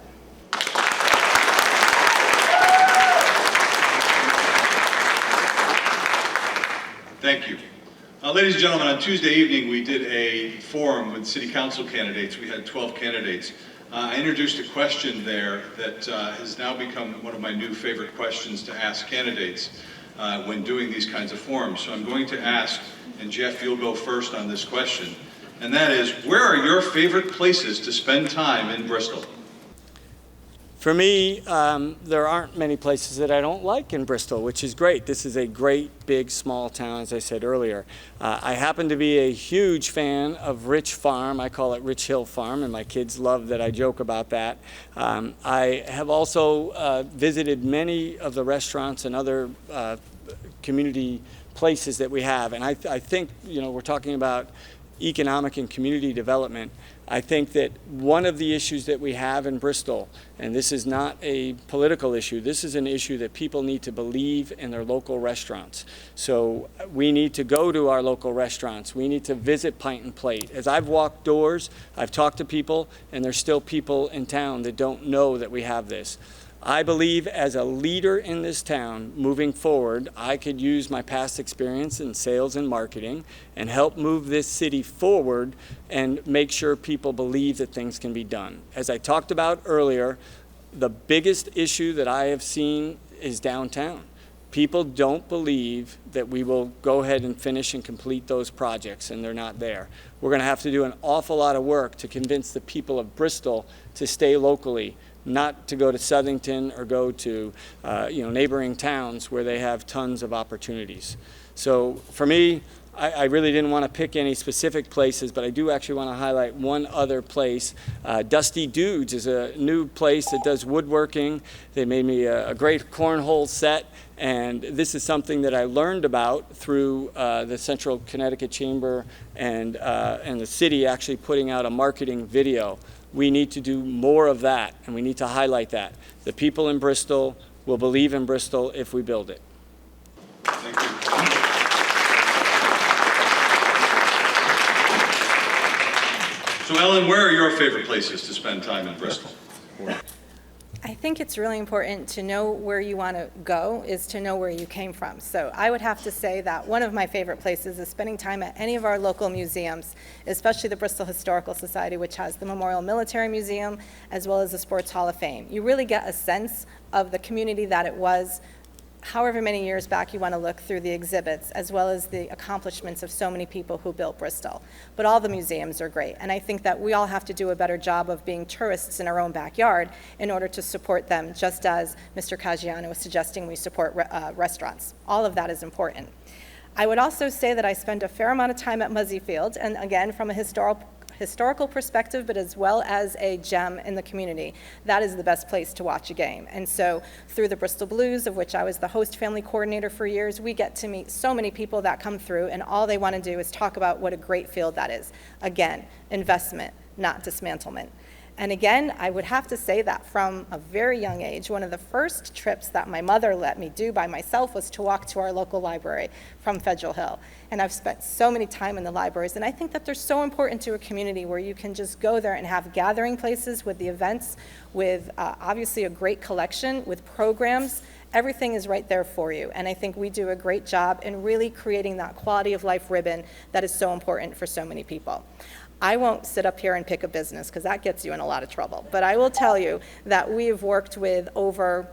Thank you. Ladies and gentlemen, on Tuesday evening, we did a forum with city council candidates. We had 12 candidates. I introduced a question there that has now become one of my new favorite questions to ask candidates when doing these kinds of forums. So I'm going to ask, and Jeff, you'll go first on this question, and that is, where are your favorite places to spend time in Bristol? For me, there aren't many places that I don't like in Bristol, which is great. This is a great, big, small town, as I said earlier. I happen to be a huge fan of Rich Farm. I call it Rich Hill Farm, and my kids love that I joke about that. I have also visited many of the restaurants and other community places that we have, and I think, we're talking about economic and community development. I think that one of the issues that we have in Bristol, and this is not a political issue, this is an issue that people need to believe in their local restaurants. So we need to go to our local restaurants. We need to visit Pint and Plate. As I've walked doors, I've talked to people, and there's still people in town that don't know that we have this. I believe as a leader in this town moving forward, I could use my past experience in sales and marketing and help move this city forward and make sure people believe that things can be done. As I talked about earlier, the biggest issue that I have seen is downtown. People don't believe that we will go ahead and finish and complete those projects, and they're not there. We're going to have to do an awful lot of work to convince the people of Bristol to stay locally, not to go to Southington or go to neighboring towns where they have tons of opportunities. So for me, I really didn't want to pick any specific places, but I do actually want to highlight one other place. Dusty Dudes is a new place that does woodworking. They made me a great cornhole set, and this is something that I learned about through the Central Connecticut Chamber and the city actually putting out a marketing video. We need to do more of that, and we need to highlight that. The people in Bristol will believe in Bristol if we build it. Thank you. So Ellen, where are your favorite places to spend time in Bristol? I think it's really important to know where you want to go is to know where you came from. So I would have to say that one of my favorite places is spending time at any of our local museums, especially the Bristol Historical Society, which has the Memorial Military Museum, as well as the Sports Hall of Fame. You really get a sense of the community that it was, however many years back you want to look through the exhibits, as well as the accomplishments of so many people who built Bristol. But all the museums are great, and I think that we all have to do a better job of being tourists in our own backyard in order to support them, just as Mr. Caggiano was suggesting we support restaurants. All of that is important. I would also say that I spend a fair amount of time at Muzzy Field, and again, from a historical perspective, but as well as a gem in the community. That is the best place to watch a game. And so through the Bristol Blues, of which I was the host family coordinator for years, we get to meet so many people that come through, and all they want to do is talk about what a great field that is. Again, investment, not dismantlement. And again, I would have to say that from a very young age, one of the first trips that my mother let me do by myself was to walk to our local library from Federal Hill. And I've spent so many time in the libraries, and I think that they're so important to a community where you can just go there and have gathering places with the events, with obviously a great collection, with programs. Everything is right there for you. And I think we do a great job in really creating that quality of life ribbon that is so important for so many people. I won't sit up here and pick a business because that gets you in a lot of trouble. But I will tell you that we have worked with over,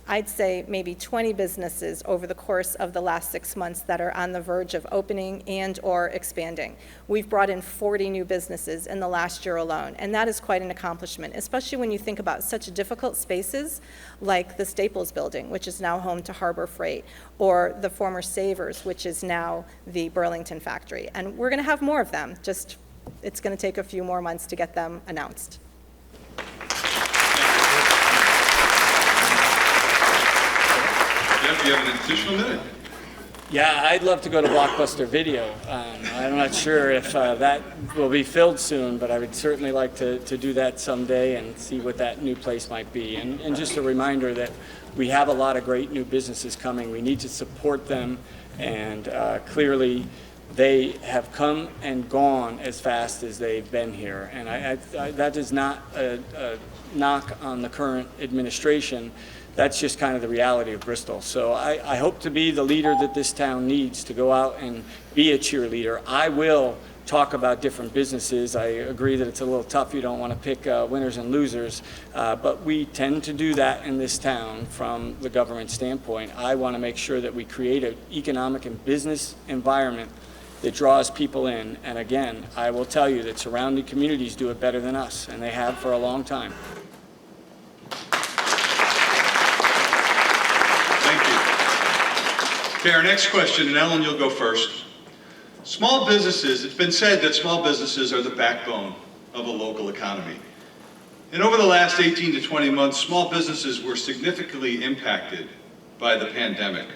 I'd say maybe 20 businesses over the course of the last 6 months that are on the verge of opening and or expanding. We've brought in 40 new businesses in the last year alone, and that is quite an accomplishment, especially when you think about such difficult spaces like the Staples building, which is now home to Harbor Freight, or the former Savers, which is now the Burlington factory. And we're going to have more of them, just it's going to take a few more months to get them announced. Jeff, you have an additional minute. Yeah, I'd love to go to Blockbuster Video. I'm not sure if that will be filled soon, but I would certainly like to do that someday and see what that new place might be. And just a reminder that we have a lot of great new businesses coming. We need to support them, and clearly they have come and gone as fast as they've been here. And that is not a knock on the current administration. That's just kind of the reality of Bristol. So I hope to be the leader that this town needs to go out and be a cheerleader. I will talk about different businesses. I agree that it's a little tough. You don't want to pick winners and losers, but we tend to do that in this town from the government standpoint. I want to make sure that we create an economic and business environment that draws people in. And again, I will tell you that surrounding communities do it better than us, and they have for a long time. Thank you. Okay, our next question, and Ellen, you'll go first. Small businesses, it's been said that small businesses are the backbone of a local economy. And over the last 18 to 20 months, small businesses were significantly impacted by the pandemic.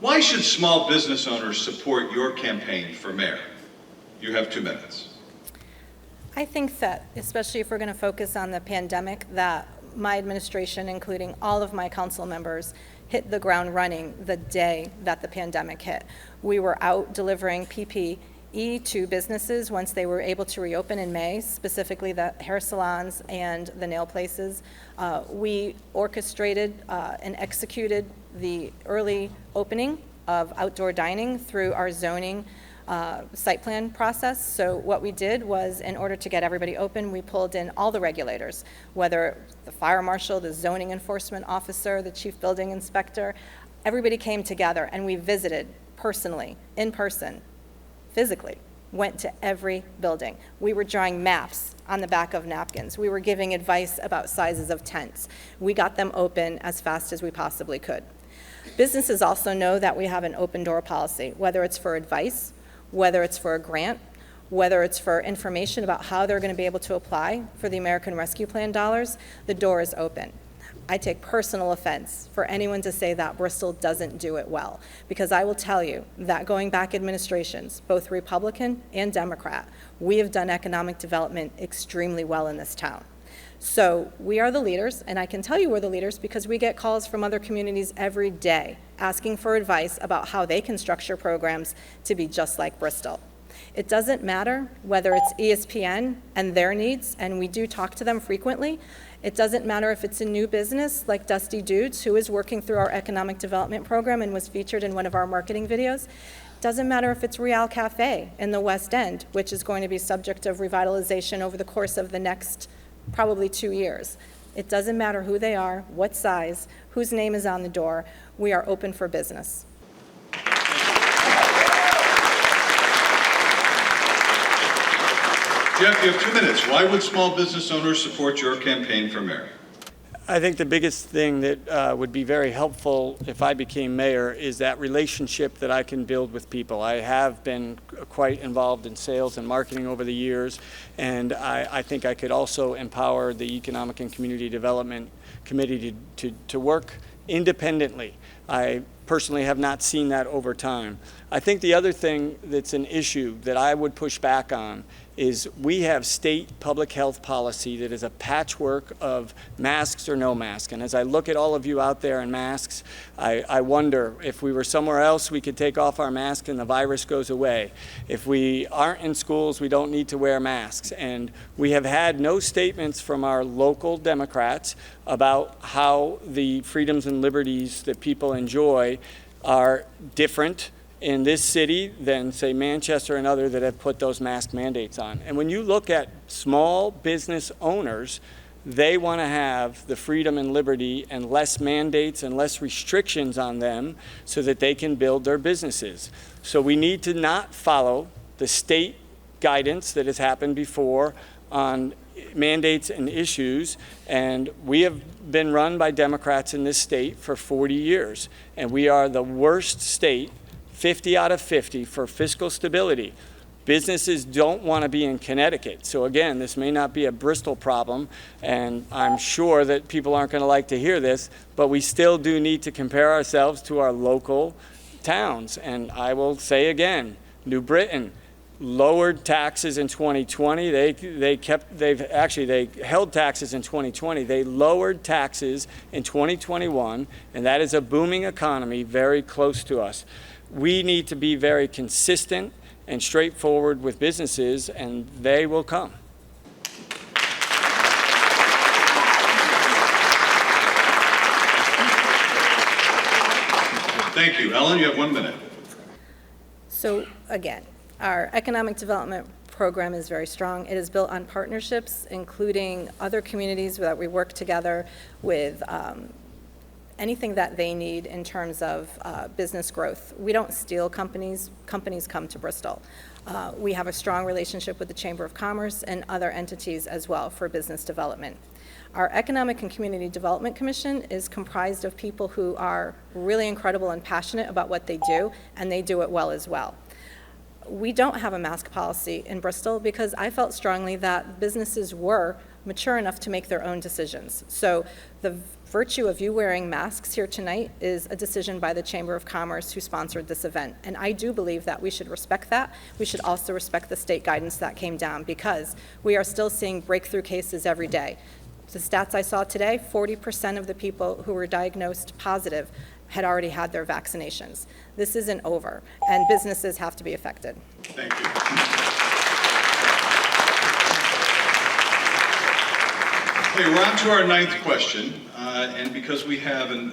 Why should small business owners support your campaign for mayor? You have 2 minutes. I think that, especially if we're going to focus on the pandemic, that my administration, including all of my council members, hit the ground running the day that the pandemic hit. We were out delivering PPE to businesses once they were able to reopen in May, specifically the hair salons and the nail places. We orchestrated and executed the early opening of outdoor dining through our zoning site plan process. So what we did was, in order to get everybody open, we pulled in all the regulators, whether the fire marshal, the zoning enforcement officer, the chief building inspector. Everybody came together and we visited personally, in person, physically, went to every building. We were drawing maps on the back of napkins. We were giving advice about sizes of tents. We got them open as fast as we possibly could. Businesses also know that we have an open door policy, whether it's for advice, whether it's for a grant, whether it's for information about how they're going to be able to apply for the American Rescue Plan dollars, the door is open. I take personal offense for anyone to say that Bristol doesn't do it well, because I will tell you that going back administrations, both Republican and Democrat, we have done economic development extremely well in this town. So we are the leaders, and I can tell you we're the leaders because we get calls from other communities every day asking for advice about how they can structure programs to be just like Bristol. It doesn't matter whether it's ESPN and their needs, and we do talk to them frequently. It doesn't matter if it's a new business like Dusty Dudes, who is working through our economic development program and was featured in one of our marketing videos. It doesn't matter if it's Real Cafe in the West End, which is going to be subject of revitalization over the course of the next probably 2 years. It doesn't matter who they are, what size, whose name is on the door. We are open for business. Jeff, you have 2 minutes. Why would small business owners support your campaign for mayor? I think the biggest thing that would be very helpful if I became mayor is that relationship that I can build with people. I have been quite involved in sales and marketing over the years, and I think I could also empower the Economic and Community Development Committee to work independently. I personally have not seen that over time. I think the other thing that's an issue that I would push back on is we have state public health policy that is a patchwork of masks or no mask. And as I look at all of you out there in masks, I wonder if we were somewhere else, we could take off our mask and the virus goes away. If we aren't in schools, we don't need to wear masks. And we have had no statements from our local Democrats about how the freedoms and liberties that people enjoy are different in this city than, say, Manchester and other that have put those mask mandates on. And when you look at small business owners, they want to have the freedom and liberty and less mandates and less restrictions on them so that they can build their businesses. So we need to not follow the state guidance that has happened before on mandates and issues, and we have been run by Democrats in this state for 40 years, and we are the worst state, 50 out of 50, for fiscal stability. Businesses don't want to be in Connecticut. So again, this may not be a Bristol problem, and I'm sure that people aren't going to like to hear this, but we still do need to compare ourselves to our local towns. And I will say again, New Britain lowered taxes in 2020. They held taxes in 2020. They lowered taxes in 2021, and that is a booming economy very close to us. We need to be very consistent and straightforward with businesses, and they will come. Thank you. Ellen, you have 1 minute. So again, our economic development program is very strong. It is built on partnerships, including other communities that we work together with, anything that they need in terms of business growth. We don't steal companies. Companies come to Bristol. We have a strong relationship with the Chamber of Commerce and other entities as well for business development. Our Economic and Community Development Commission is comprised of people who are really incredible and passionate about what they do, and they do it well as well. We don't have a mask policy in Bristol because I felt strongly that businesses were mature enough to make their own decisions. So the virtue of you wearing masks here tonight is a decision by the Chamber of Commerce who sponsored this event. And I do believe that we should respect that. We should also respect the state guidance that came down because we are still seeing breakthrough cases every day. The stats I saw today, 40% of the people who were diagnosed positive had already had their vaccinations. This isn't over, and businesses have to be affected. Thank you. Okay, we're on to our 9th question, and because we have an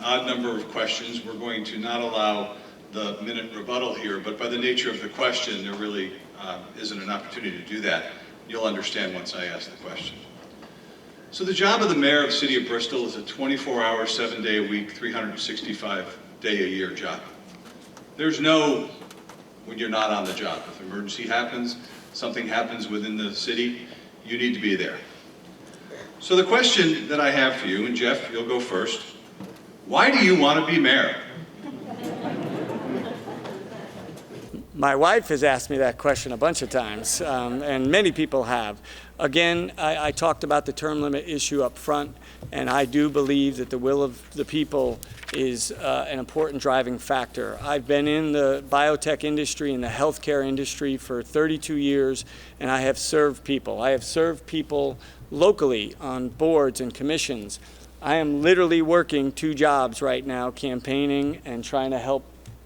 odd number of questions, we're going to not allow the minute rebuttal here, but by the nature of the question, there really isn't an opportunity to do that. You'll understand once I ask the question. So the job of the mayor of the city of Bristol is a 24-hour, 7-day-a-week, 365-day-a-year job. There's no when you're not on the job. If an emergency happens, something happens within the city, you need to be there. So the question that I have for you, and Jeff, you'll go first, why do you want to be mayor? My wife has asked me that question a bunch of times, and many people have. Again, I talked about the term limit issue up front, and I do believe that the will of the people is an important driving factor. I've been in the biotech industry and the healthcare industry for 32 years, and I have served people. I have served people locally on boards and commissions. I am literally working 2 jobs right now, campaigning and trying to help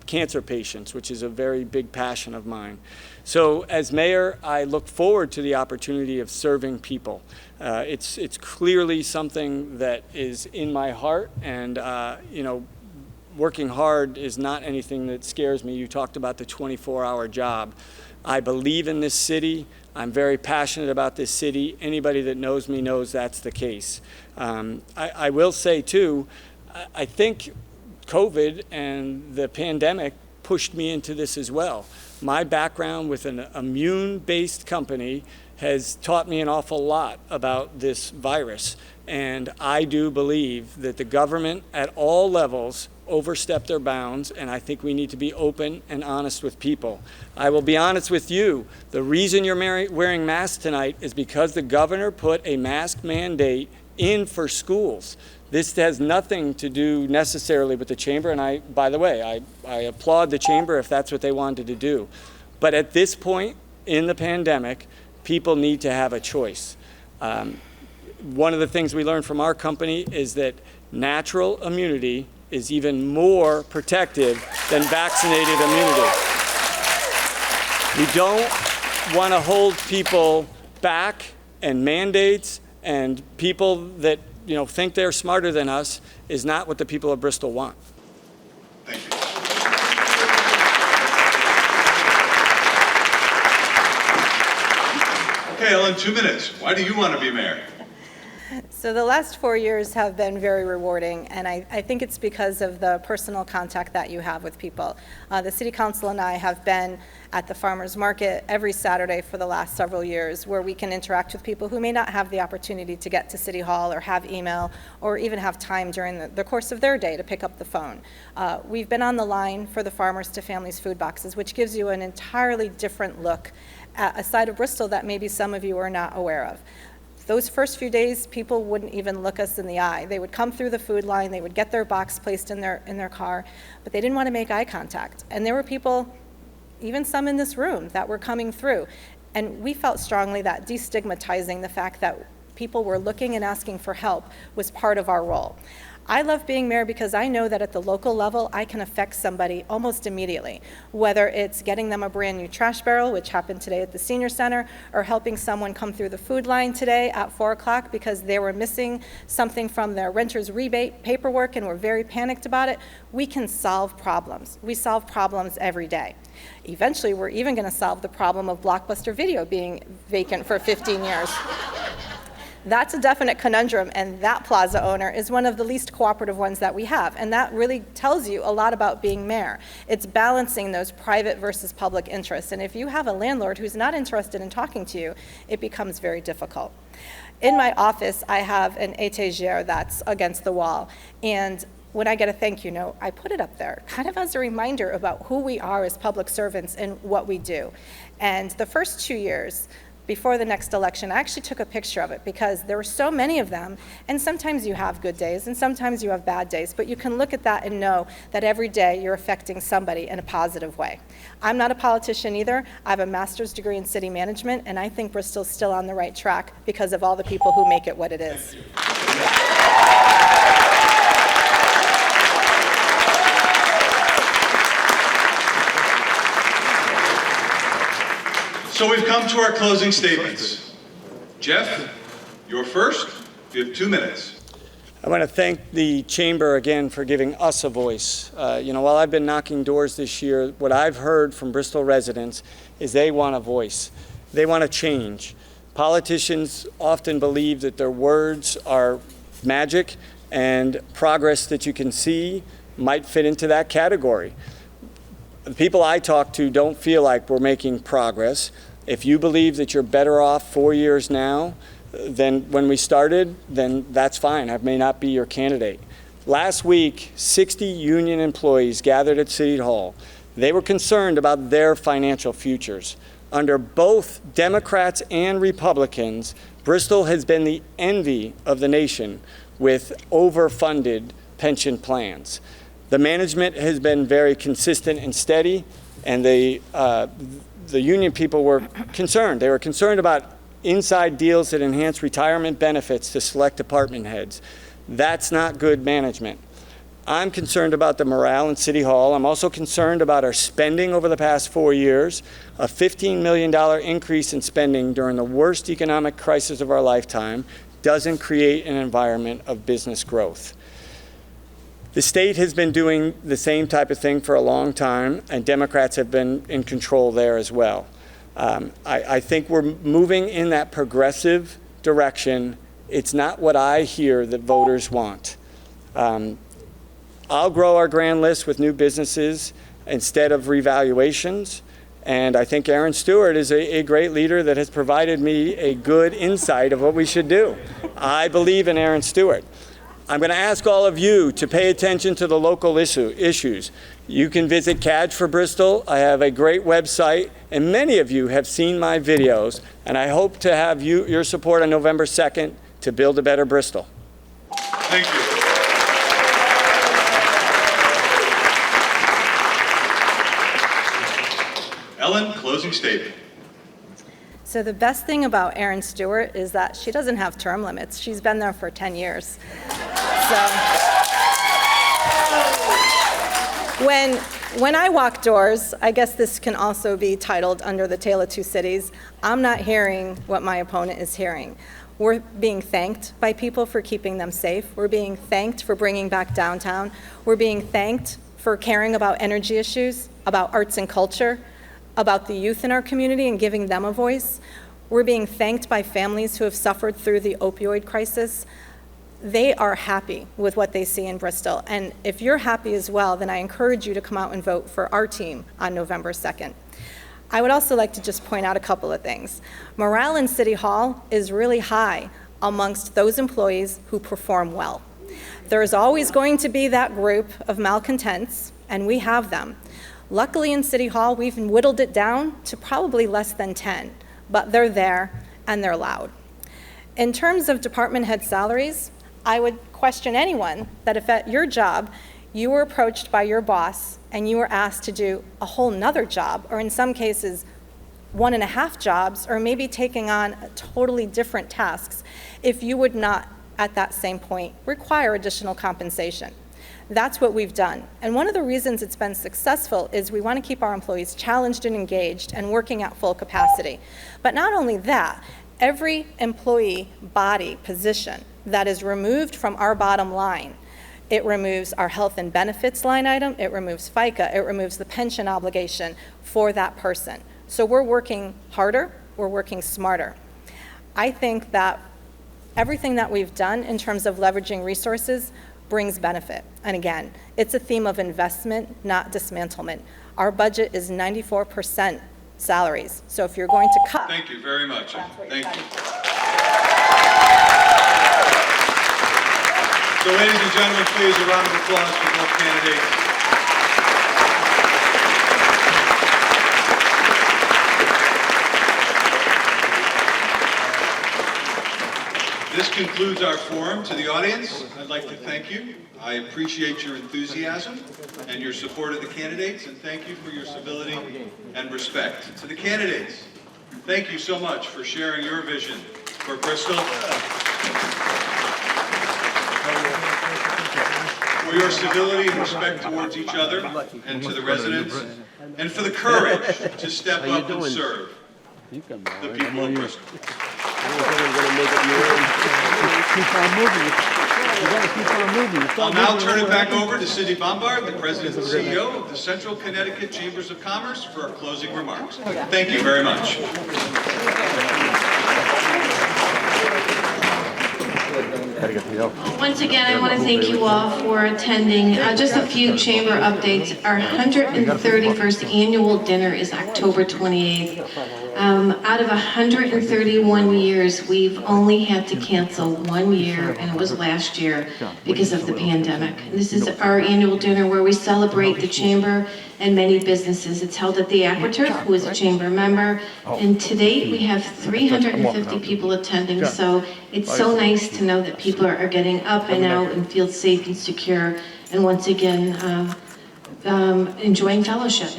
cancer patients, which is a very big passion of mine. So as mayor, I look forward to the opportunity of serving people. It's clearly something that is in my heart, and working hard is not anything that scares me. You talked about the 24-hour job. I believe in this city. I'm very passionate about this city. Anybody that knows me knows that's the case. I will say too, I think COVID and the pandemic pushed me into this as well. My background with an immune-based company has taught me an awful lot about this virus. And I do believe that the government at all levels overstepped their bounds, and I think we need to be open and honest with people. I will be honest with you. The reason you're wearing masks tonight is because the governor put a mask mandate in for schools. This has nothing to do necessarily with the chamber, and by the way, I applaud the chamber if that's what they wanted to do. But at this point in the pandemic, people need to have a choice. One of the things we learned from our company is that natural immunity is even more protective than vaccinated immunity. We don't want to hold people back, and mandates and people that think they're smarter than us is not what the people of Bristol want. Thank you. Okay, Ellen, 2 minutes. Why do you want to be mayor? So the last 4 years have been very rewarding, and I think it's because of the personal contact that you have with people. The City Council and I have been at the farmers market every Saturday for the last several years, where we can interact with people who may not have the opportunity to get to City Hall or have email or even have time during the course of their day to pick up the phone. We've been on the line for the Farmers to Families food boxes, which gives you an entirely different look at a side of Bristol that maybe some of you are not aware of. Those first few days, people wouldn't even look us in the eye. They would come through the food line, they would get their box placed in their car, but they didn't want to make eye contact. And there were people, even some in this room, that were coming through. And we felt strongly that destigmatizing the fact that people were looking and asking for help was part of our role. I love being mayor because I know that at the local level, I can affect somebody almost immediately, whether it's getting them a brand new trash barrel, which happened today at the senior center, or helping someone come through the food line today at 4 o'clock because they were missing something from their renter's rebate paperwork and were very panicked about it. We can solve problems. We solve problems every day. Eventually, we're even going to solve the problem of Blockbuster Video being vacant for 15 years. That's a definite conundrum, and that plaza owner is one of the least cooperative ones that we have, and that really tells you a lot about being mayor. It's balancing those private versus public interests, and if you have a landlord who's not interested in talking to you, it becomes very difficult. In my office, I have an étagère that's against the wall, and when I get a thank you note, I put it up there, kind of as a reminder about who we are as public servants and what we do. And the first 2 years, before the next election, I actually took a picture of it because there were so many of them, and sometimes you have good days and sometimes you have bad days, but you can look at that and know that every day you're affecting somebody in a positive way. I'm not a politician either. I have a master's degree in city management, and I think Bristol's still on the right track because of all the people who make it what it is. So we've come to our closing statements. Jeff, you're first. You have 2 minutes. I want to thank the chamber again for giving us a voice. While I've been knocking doors this year, what I've heard from Bristol residents is they want a voice. They want to change. Politicians often believe that their words are magic, and progress that you can see might fit into that category. The people I talk to don't feel like we're making progress. If you believe that you're better off 4 years now than when we started, then that's fine. I may not be your candidate. Last week, 60 union employees gathered at City Hall They were concerned about their financial futures. Under both Democrats and Republicans, Bristol has been the envy of the nation with overfunded pension plans. The management has been very consistent and steady, and the union people were concerned. They were concerned about inside deals that enhance retirement benefits to select department heads. That's not good management. I'm concerned about the morale in City Hall. I'm also concerned about our spending over the past 4 years. A $15 million increase in spending during the worst economic crisis of our lifetime doesn't create an environment of business growth. The state has been doing the same type of thing for a long time, and Democrats have been in control there as well. I think we're moving in that progressive direction. It's not what I hear that voters want. I'll grow our grand list with new businesses instead of revaluations. And I think Aaron Stewart is a great leader that has provided me a good insight of what we should do. I believe in Aaron Stewart. I'm going to ask all of you to pay attention to the local issues. You can visit CAD for Bristol. I have a great website, and many of you have seen my videos, and I hope to have your support on November 2nd to build a better Bristol. Thank you. Ellen, closing statement. So the best thing about Erin Stewart is that she doesn't have term limits. She's been there for 10 years. So when I walk doors, I guess this can also be titled Under the Tale of Two Cities, I'm not hearing what my opponent is hearing. We're being thanked by people for keeping them safe. We're being thanked for bringing back downtown. We're being thanked for caring about energy issues, about arts and culture, about the youth in our community and giving them a voice. We're being thanked by families who have suffered through the opioid crisis. They are happy with what they see in Bristol. And if you're happy as well, then I encourage you to come out and vote for our team on November 2nd. I would also like to just point out a couple of things. Morale in City Hall is really high amongst those employees who perform well. There is always going to be that group of malcontents, and we have them. Luckily in City Hall, we've whittled it down to probably less than 10, but they're there and they're loud. In terms of department head salaries, I would question anyone that if at your job you were approached by your boss and you were asked to do a whole nother job, or in some cases 1.5 jobs, or maybe taking on totally different tasks, if you would not at that same point require additional compensation. That's what we've done. And one of the reasons it's been successful is we want to keep our employees challenged and engaged and working at full capacity. But not only that, every employee body position that is removed from our bottom line, it removes our health and benefits line item, it removes FICA, it removes the pension obligation for that person. So we're working harder, we're working smarter. I think that everything that we've done in terms of leveraging resources brings benefit. And again, it's a theme of investment, not dismantlement. Our budget is 94% salaries. So if you're going to cut... Thank you very much. Thank you. So ladies and gentlemen, please, a round of applause for both candidates. This concludes our forum. To the audience, I'd like to thank you. I appreciate your enthusiasm and your support of the candidates, and thank you for your civility and respect. To the candidates, thank you so much for sharing your vision for Bristol, for your civility and respect towards each other and to the residents, and for the courage to step up and serve the people of Bristol. I'll now turn it back over to Cindy Bombard, the President and CEO of the Central Connecticut Chambers of Commerce, for our closing remarks. Thank you very much. Once again, I want to thank you all for attending. Just a few chamber updates. Our 131st annual dinner is October 28th. Out of 131 years, we've only had to cancel 1 year, and it was last year because of the pandemic. And this is our annual dinner where we celebrate the chamber and many businesses. It's held at the AquaTurf, who is a chamber member, and to date, we have 350 people attending, so it's so nice to know that people are getting up and out and feel safe and secure, and once again, enjoying fellowship.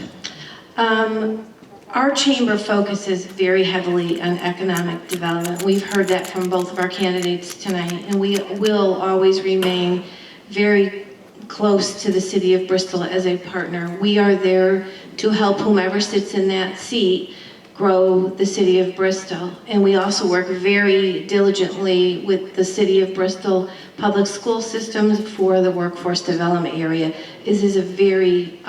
Our chamber focuses very heavily on economic development. We've heard that from both of our candidates tonight, and we will always remain very close to the city of Bristol as a partner. We are there to help whomever sits in that seat grow the city of Bristol. And we also work very diligently with the city of Bristol public school systems for the workforce development area. This is a very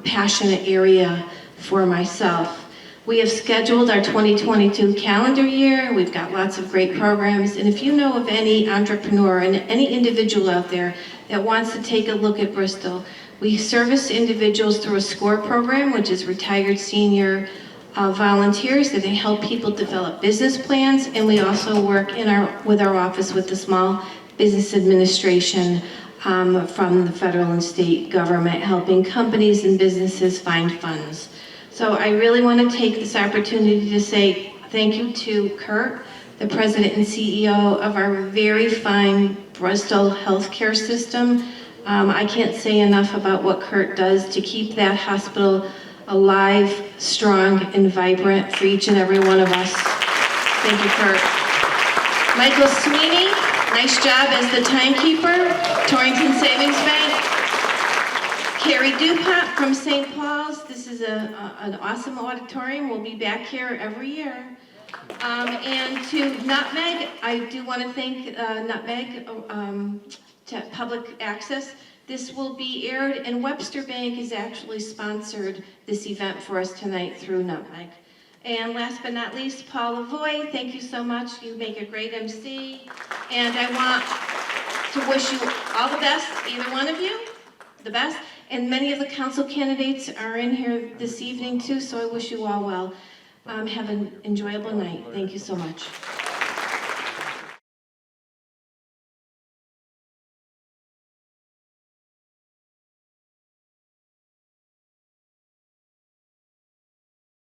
passionate area for myself. We have scheduled our 2022 calendar year. We've got lots of great programs. And if you know of any entrepreneur and any individual out there that wants to take a look at Bristol, we service individuals through a SCORE program, which is retired senior volunteers that they help people develop business plans. And we also work with our office with the Small Business Administration from the federal and state government, helping companies and businesses find funds. So I really want to take this opportunity to say thank you to Kurt, the president and CEO of our very fine Bristol healthcare system. I can't say enough about what Kurt does to keep that hospital alive, strong, and vibrant for each and every one of us. Thank you, Kurt. Michael Sweeney, nice job as the timekeeper, Torrington Savings Bank. Carrie DuPont from St. Paul's. This is an awesome auditorium. We'll be back here every year. And to Nutmeg, I do want to thank Nutmeg to Public Access. This will be aired, and Webster Bank has actually sponsored this event for us tonight through Nutmeg. And last but not least, Paul Lavoie, thank you so much. You make a great MC. And I want to wish you all the best, either one of you, the best. And many of the council candidates are in here this evening too, so I wish you all well. Have an enjoyable night. Thank you so much.